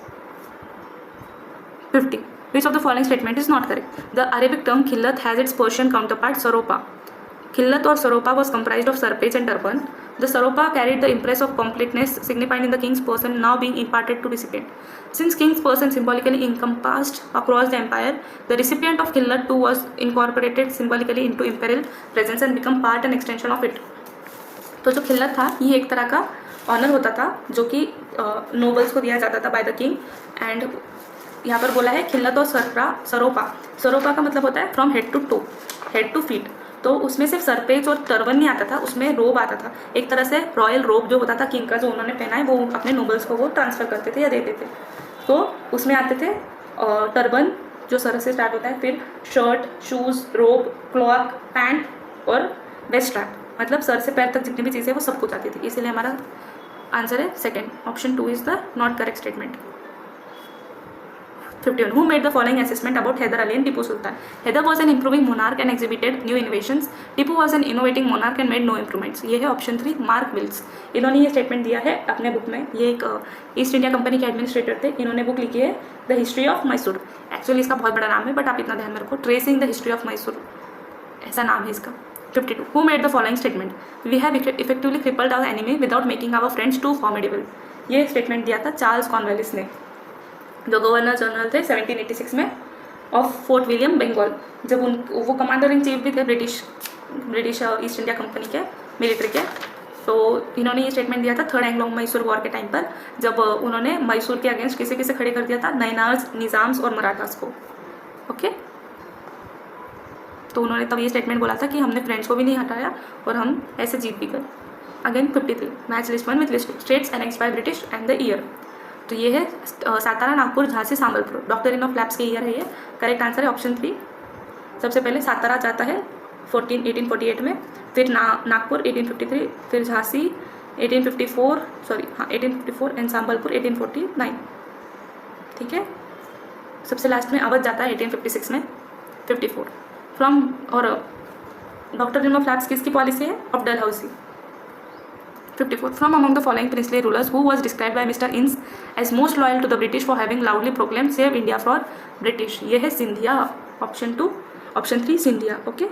50 which of the following statement is not correct? The Arabic term khillat has its Persian counterpart saropa. Khillat or saropa was comprised of surpage and turban. The saropa carried the impress of completeness signified in the king's person now being imparted to recipient. Since king's person symbolically encompassed across the empire, the recipient of khillat too was incorporated symbolically into imperial presence and become part and extension of it. तो जो खिल्लत था ये एक तरह का honour होता था जो कि नोबल्स को दिया जाता था बाय द किंग। एंड यहाँ पर बोला है खिल्लत और सरोपा। सरोपा का मतलब होता है from head to toe, head to feet. तो उसमें सिर्फ सरपेज और टर्बन नहीं आता था, उसमें रोब आता था, एक तरह से रॉयल रोब जो होता था किंग का, जो उन्होंने पहना है वो अपने नोबल्स को वो ट्रांसफ़र करते थे या देते थे। तो उसमें आते थे टर्बन जो सर से स्टार्ट होता है, फिर शर्ट, शूज़, रोब, क्लॉक, पैंट और वेस्ट स्ट्रैप, मतलब सर से पैर तक जितनी भी चीज़ें वो सब कुछ आती थी। इसीलिए हमारा आंसर है second, option 2 is the not correct statement. 51. Who made the following assessment about Hyder Ali and Tipu Sultan? Hyder was an improving monarch and exhibited new innovations. Tipu was an innovating monarch and made no improvements. ये है option 3 mark Wills. इन्होंने ये statement दिया है अपने book में। ये एक ईस्ट इंडिया कंपनी के एडमिनिस्ट्रेटर थे। इन्होंने बुक लिखी है the history of Mysore. Actually इसका बहुत बड़ा नाम है, बट आप इतना ध्यान में रखो, tracing the history of Mysore ऐसा नाम है इसका। 52. Who made the following statement? We have effectively crippled our enemy without making our friends too formidable. ये स्टेटमेंट दिया था चार्ल्स कॉर्नवालिस ने, जो गवर्नर जनरल थे 1786 में ऑफ फोर्ट विलियम बंगाल। जब वो कमांडर इन चीफ भी थे ब्रिटिश ईस्ट इंडिया कंपनी के मिलिट्री के। तो इन्होंने ये स्टेटमेंट दिया था थर्ड एंग्लो मैसूर वॉर के टाइम पर, जब उन्होंने मैसूर के अगेंस्ट किसे किसे खड़े कर दिया था, नैनार्स, निज़ाम्स और मराठास को। ओके, तो उन्होंने तब ये स्टेटमेंट बोला था कि हमने फ्रेंड्स को भी नहीं हटाया और हम ऐसे जीत भी गए। Again 53. Match list 1 with list 2 states annexed by British and the year. तो ये है Satara, Nagpur, Jhansi, Sambalpur. Doctrine of labs के ईयर है ये। करेक्ट आंसर है ऑप्शन 3। सबसे पहले सातारा जाता है 1848 में, फिर नागपुर 1853, फिर झांसी 1854 एंड संबलपुर 1849। ठीक है, सबसे लास्ट में अवध जाता है 1856 में 54 फ्रॉम। और डॉक्टरिन ऑफ लैब्स किसकी पॉलिसी है? Of Dalhousie. 54. From among the following princely rulers, who was described by Mr. Ince as most loyal to the British for having loudly proclaimed "Save India for British"? ये है Scindia, option 2, option 3 Scindia. Okay,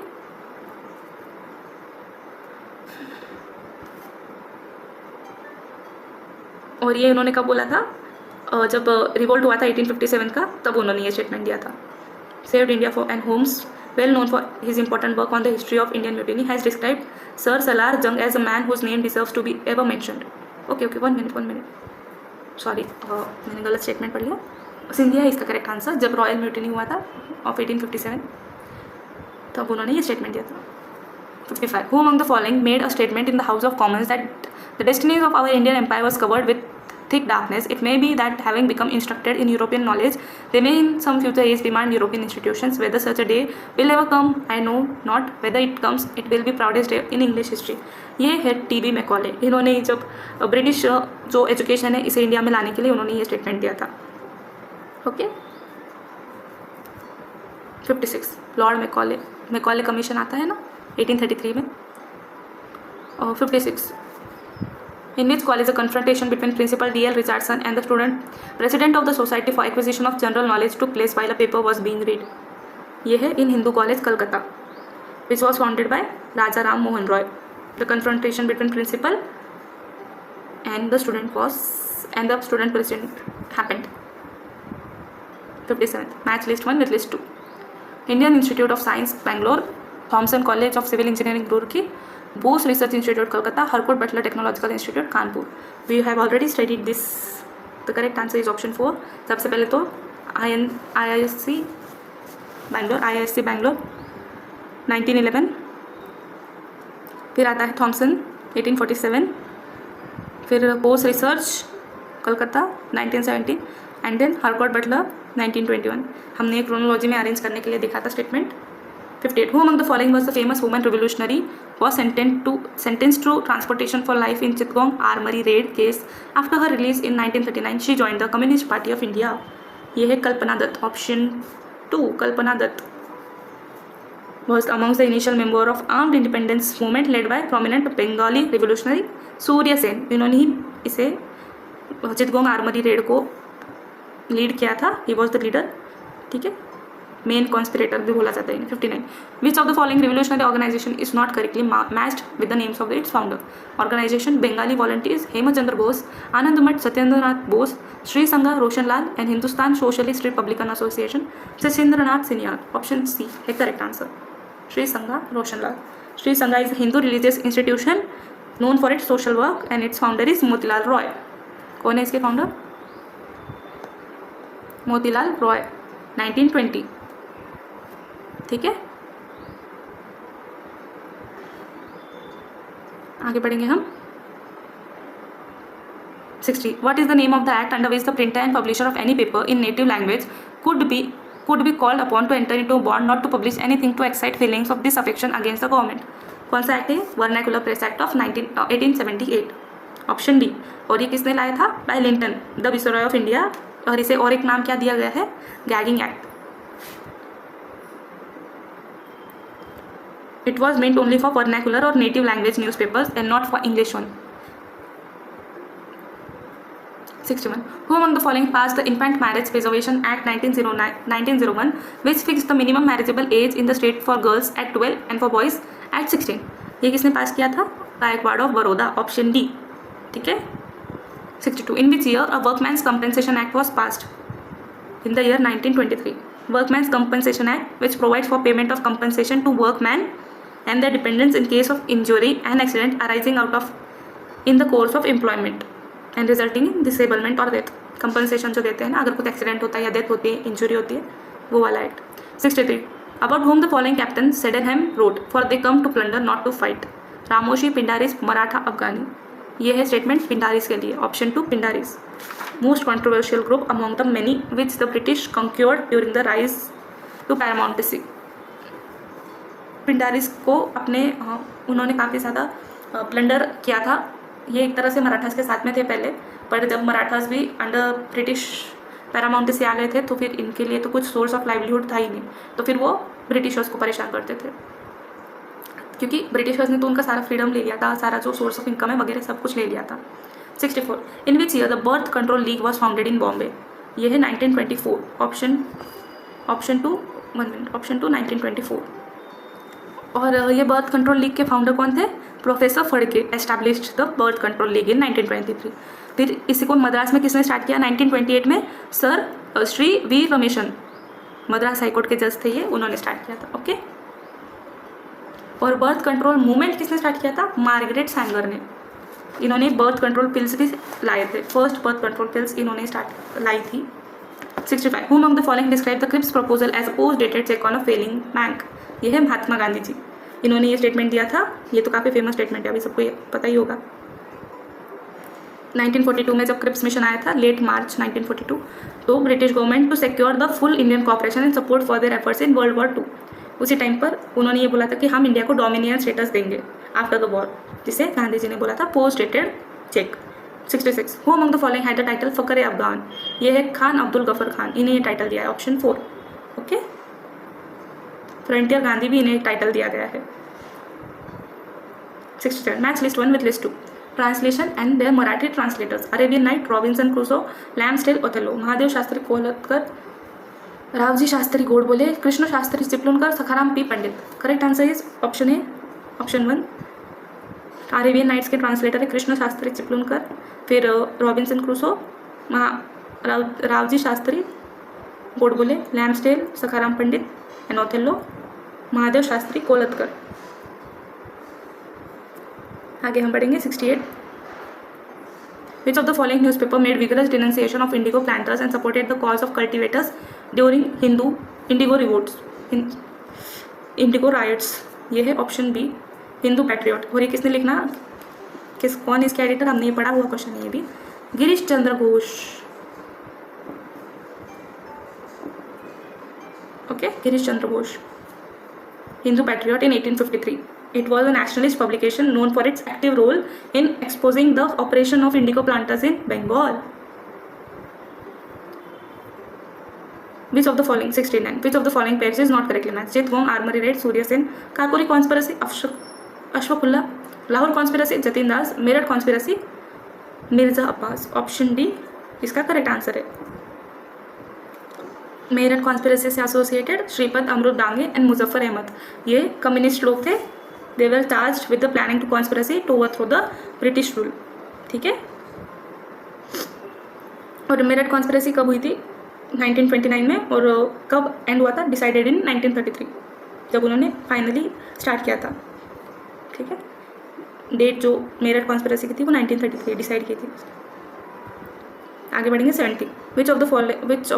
और ये उन्होंने कब बोला था? जब revolt हुआ था 1857 का, तब उन्होंने ये स्टेटमेंट दिया था। Saved India for and homes, well known for his important work on the history of Indian mutiny, has described Sir Salar Jung as a man whose name deserves to be ever mentioned. Okay, one minute. Sorry, मैंने गलत statement पढ़ लिया। सिंधिया है इसका correct answer. जब royal mutiny हुआ था of 1857, तब उन्होंने ये स्टेटमेंट दिया था। 55. Who among the following made a statement in the House of Commons that the destinies of our Indian empire was covered with thick darkness? It may be that having become instructed in European knowledge, they may in some future age demand European institutions. Whether such a day will ever come, I know not. Whether it comes, it will be proudest day in English history. ये है TB. Macaulay. इन्होंने जब British जो education है इसे India में लाने के लिए उन्होंने ये स्टेटमेंट दिया था। ओके, 56. लॉर्ड मैकॉले कमीशन आता है ना 1833 में। और 56. In which call is a confrontation between Principal D.L. Richardson and the president of the Society for Acquisition of General Knowledge took place while a paper was being read. ये है in Hindu College, Kolkata, which was founded by Raja Ram Mohan Roy. The confrontation between principal and the student president happened. 57. Match list 1 with list 2. Indian Institute of Science, Bangalore. Thomson College of Civil Engineering, Roorkee. Bose Research Institute, Kolkata. Harcourt Butler Technological Institute, Kanpur. We have already studied this. The correct answer is option 4. सबसे पहले तो IISc Bangalore 1911, फिर आता है Thomson 1847, फिर Bose research Calcutta 1917 and then Harcourt Butler 1921। हमने chronology में arrange करने के लिए देखा था statement. 58. Who among the following was the famous woman revolutionary was sentenced to transportation for life in Chittagong Armory raid case? After her release in 1939, she joined the Communist Party of India. ये है Kalpana Dutt, option 2। Kalpana Dutt was amongst the initial member of armed independence movement led by prominent Bengali revolutionary Surya Sen. इन्होंने ही इसे चिttagong armoury raid को lead किया था। He was the leader, ठीक है, main conspirator भी बोला जाता है। 59. Which of the following revolutionary organisation is not correctly matched with the names of its founder? Organisation Bengali volunteers, Hemchandra Bose, Anand Math Satyendranath Bose, Shri Sangha Roshanlal and Hindustan socialist republican association Sachindranath Sanyal. Option C है correct answer, Shri Sangha Roshanlal. Shri Sangha is Hindu religious institution known for its social work and its founder is Motilal Roy. कौन है इसके founder? Motilal Roy, 1920, ठीक है। आगे बढ़ेंगे हम 60. What is the name of the act under which the printer and publisher of any paper in native language could be called upon to enter into a bond not to publish anything to excite feelings of disaffection against the government? कौन सा act है? Vernacular press act of 1878. Option D. और ये किसने लाया था? By Lytton, the viceroy of India. और इसे और एक नाम क्या दिया गया है? Gagging act. It was meant only for vernacular or native language newspapers and not for English one. 61. Who among the following passed the Infant Marriage Preservation Act 1901, which fixed the minimum marriageable age in the state for girls at 12 and for boys at 16? ये किसने पास किया था? Gaikwad of Baroda. Option D. ठीक है. 62. In which year a Workman's Compensation Act was passed? In the year 1923. Workman's Compensation Act, which provides for payment of compensation to workmen and their dependents in case of injury and accident arising out of in the course of employment and resulting in disablement or death. Compensation जो देते हैं ना, अगर कुछ accident होता है या death होती है, इंजरी होती है, वो वाला act. 63. About whom the following captain Sydenham wrote, for they come to plunder not to fight? Ramoshi, Pindaris, Maratha, Afghani. ये है स्टेटमेंट पिंडारिस के लिए. Option 2 Pindaris. Most controversial group among the many which the British conquered during the rise to paramountcy. Pindaris को अपने उन्होंने काफ़ी ज़्यादा plunder किया था. ये एक तरह से मराठास के साथ में थे पहले, पर जब मराठास भी अंडर ब्रिटिश पैरामाउंटेसी आ गए थे तो फिर इनके लिए तो कुछ सोर्स ऑफ लाइवलीहुड था ही नहीं, तो फिर वो ब्रिटिशर्स को परेशान करते थे, क्योंकि ब्रिटिशर्स ने तो उनका सारा फ्रीडम ले लिया था, सारा जो सोर्स ऑफ इनकम है वगैरह सब कुछ ले लिया था. 64. In which year the birth control league was founded in Bombay? ये है 1924. Option two 1924. और ये बर्थ कंट्रोल लीग के फाउंडर कौन थे? Professor Phadke established the birth control league in 1923. फिर इसी को मद्रास में किसने स्टार्ट किया? 1928 में sir Shri V Rameshan, Madras high court के जज थे ये, उन्होंने स्टार्ट किया था. ओके. और बर्थ कंट्रोल मूवमेंट किसने स्टार्ट किया था? मार्गरेट सैंगर ने. इन्होंने बर्थ कंट्रोल पिल्स भी लाए थे. फर्स्ट बर्थ कंट्रोल पिल्स इन्होंने स्टार्ट लाई थी. 65. Who among the following describe the Cripps proposal as a post-dated check on a failing bank? ये है महात्मा गांधी जी. इन्होंने ये स्टेटमेंट दिया था. ये तो काफ़ी फेमस स्टेटमेंट है, अभी सबको ये पता ही होगा. 1942 में जब क्रिप्स मिशन आया था, लेट मार्च 1942, तो British government to secure the full Indian cooperation and support for their efforts in world war 2. उसी टाइम पर उन्होंने ये बोला था कि हम इंडिया को डोमिनियन स्टेटस देंगे आफ्टर द वॉर, जिसे गांधी जी ने बोला था post dated cheque. 66. Who among the following had the title Fakhr Afghan? ये है खान अब्दुल गफर खान, इन्हें ये टाइटल दिया है. ऑप्शन 4. ओके. फ्रंटियर गांधी भी इन्हें एक टाइटल दिया गया है. 67. Match list 1 with list 2. Translation and their Marathi translators: Arabian night, Robinson Crusoe, Lamb's tale, Othello. Mahadev Shastri Kolhatkar, Raoji Shastri Godbole, Krishna Shastri Chiplunkar, Sakharam P Pandit. Correct answer is option A, option 1. Arabian nights के ट्रांसलेटर है कृष्ण शास्त्री चिपलूनकर, फिर Robinson Crusoe, Raoji Shastri Godbole, Lamb's tale, Sakharam Pandit and Othello, Mahadev Shastri Kolhatkar. आगे हम बढ़ेंगे 68. Which of the following newspaper made vigorous denunciation of indigo planters and supported the cause of cultivators during indigo revolts, indigo riots? ये है option B, Hindu patriot. और ये किसने लिखना, कौन इसके एडिटर? हमने ये पढ़ा हुआ क्वेश्चन है ये भी. Girish Chandra Ghosh. Okay, Girish Chandra Ghosh, Hindu patriot in 1853. It was a nationalist publication known for its active role in exposing the operation of indigo planters in Bengal. Which of the following, 69, which of the following pairs is not correctly matched? Chitwam, Armory Raid, Surya Sen, Kakuri conspiracy, Ashwakulla, Lahore conspiracy, Jatin Das, Meerut conspiracy, Mirza Abbas. Option D इसका correct answer है. Meerut conspiracy से associated Shripad Amrit Dange and Muzaffar Ahmad, ये communist लोग थे. They were charged with the planning to conspiracy to overthrow the British rule. ठीक है. और Meerut conspiracy कब हुई थी? 1929 में. और कब एंड हुआ था? डिसाइडेड इन 1933, जब उन्होंने फाइनली स्टार्ट किया था. ठीक है. डेट जो मेरठ कॉन्स्पिरसी की थी वो 1933 डिसाइड की थी. आगे बढ़ेंगे 70. Which of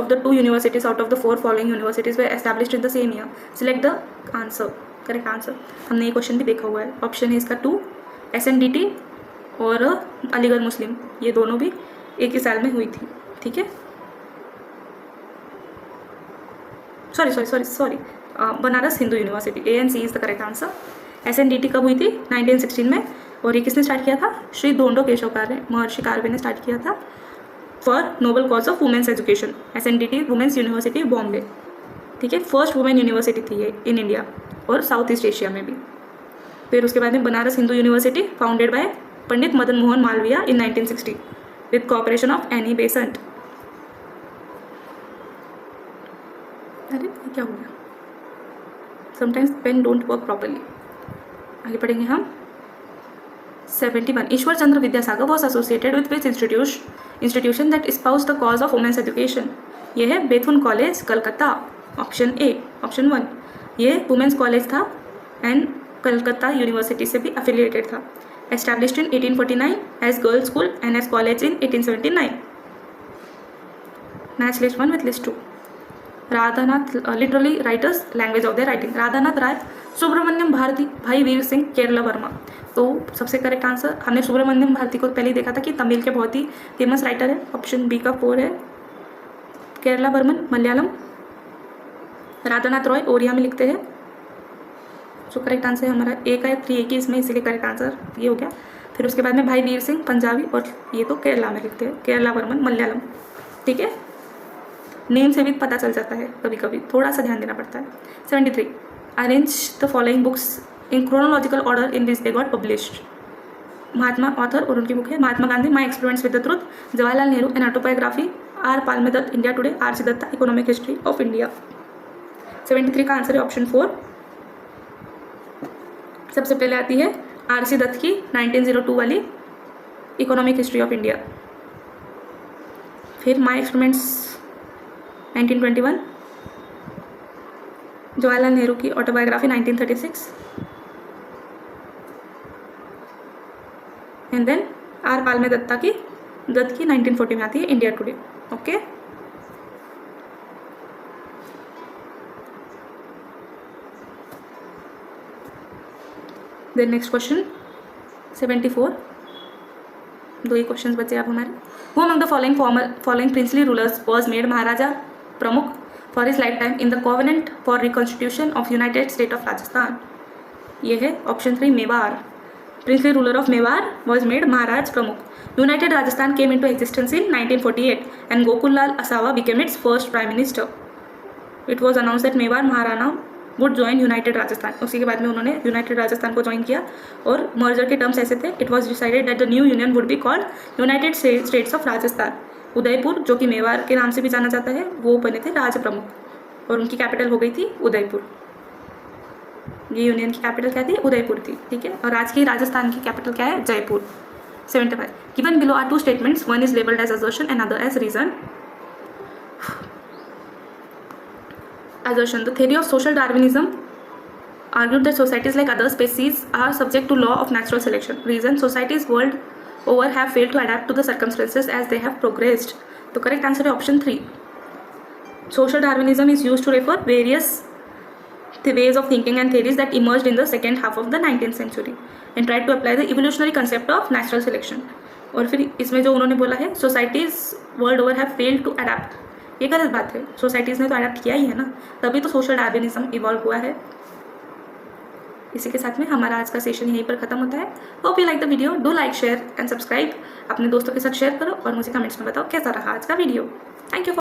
the two universities out of the 4 following universities were established in the same year? Select the answer. Correct answer. हमने ये क्वेश्चन भी देखा हुआ है. ऑप्शन है इसका 2, SNDT और अलीगढ़ मुस्लिम, ये दोनों भी एक ही साल में हुई थी, ठीक है। Sorry Banaras Hindu university, ANC is the correct answer. SNDT कब हुई थी? 1916 में। और ये किसने स्टार्ट किया था? श्री दोंडो केशव कार्वे, महर्षि कार्वे ने स्टार्ट किया था for noble cause of women's education. SNDT women's university Bombay, ठीक है, फर्स्ट वुमेन यूनिवर्सिटी थी ये इन इंडिया और साउथ ईस्ट एशिया में भी। फिर उसके बाद में Banaras Hindu university founded by Pandit Madan Mohan Malaviya in 1960 with cooperation of Annie Besant. अरे क्या हो गया? Sometimes pen don't work properly. आगे पढ़ेंगे हम। 71 Ishwar Chandra Vidyasagar was associated with which institution that espouse the cause of women's education. ये है Bethune college Calcutta, option A, option 1। ये वुमेन्स कॉलेज था एंड कलकत्ता यूनिवर्सिटी से भी एफिलिएटेड था। Established in 1849 as girls school and as college in 1879। Match list 1 with list 2। Radhanath literary writers language of their writing, Radhanath Ray, Subramania Bharati, Bhai Vir Singh, Kerala Verma. तो सबसे correct answer, हमने सुब्रमण्यम भारती को पहले ही देखा था कि तमिल के बहुत ही फेमस राइटर है, ऑप्शन बी का 4 है। केरला वर्मन मलयालम, राधानाथ रॉय ओरिया में लिखते हैं। जो करेक्ट आंसर है हमारा ए का 3 की इसमें, इसीलिए करेक्ट आंसर ये हो गया। फिर उसके बाद में भाई वीर सिंह पंजाबी, और ये तो केरला में लिखते हैं, केरला वर्मन मलयालम, ठीक है। नेम से भी पता चल जाता है, कभी कभी थोड़ा सा ध्यान देना पड़ता है। 73 arrange the following books in chronological order in which they got published. Mahatma author और उनकी बुक है Mahatma Gandhi my experiments with the truth, Jawaharlal Nehru an autobiography, R Palme Dutt India today, R.C. Dutta economic history of India. 73 का आंसर है option 4। सबसे पहले आती है R.C. Dutt की 1902 वाली इकोनॉमिक हिस्ट्री ऑफ इंडिया। फिर माई एक्सपेरिमेंट्स 1921, जवाहरलाल नेहरू की ऑटोबायोग्राफी 1936, एंड देन आर पालमेदत्त की 1940 में आती है India today, okay. Then next question 74, 2 ही क्वेश्चन बचे अब हमारे। Who among the following princely rulers was made महाराजा प्रमुख for his life time in the covenant for reconstitution of United state of Rajasthan. ये है option 3 Mewar. Princely ruler of Mewar was made महाराज प्रमुख। United Rajasthan came in to existence in 1948 and Gokul लाल असावा became it's first prime minister. It was announce that Mewar Maharana would join United Rajasthan. उसी के बाद में उन्होंने United Rajasthan को ज्वाइन किया और मर्जर के टर्म्स ऐसे थे, it was decided that the new union would be called United states of Rajasthan. Udaipur, जो कि मेवाड़ के नाम से भी जाना जाता है, वो बने थे राज प्रमुख और उनकी कैपिटल हो गई थी उदयपुर। ये यूनियन की कैपिटल क्या थी? उदयपुर थी, ठीक है। और आज की राजस्थान की कैपिटल क्या है? Jaipur. 75 given below are 2 statements, one is labelled as assertion and other as reason. Assertion: The theory of social Darwinism argued that societies like other species are subject to law of natural selection. Reason: societies world over have failed to adapt to the circumstances as they have progressed. The correct answer is option 3. Social Darwinism is used to refer various ways of thinking and theories that emerged in the second half of the 19th century and tried to apply the evolutionary concept of natural selection. और फिर इसमें जो उन्होंने बोला है, societies world over have failed to adapt, ये गलत बात है। सोसाइटीज़ ने तो अडेप्ट किया ही है ना, तभी तो सोशल डार्विनिज्म इवॉल्व हुआ है। इसी के साथ में हमारा आज का सेशन यहीं पर खत्म होता है। Hope you like the video, do like, share and subscribe. अपने दोस्तों के साथ शेयर करो और मुझे कमेंट्स में बताओ कैसा रहा आज का वीडियो। Thank you.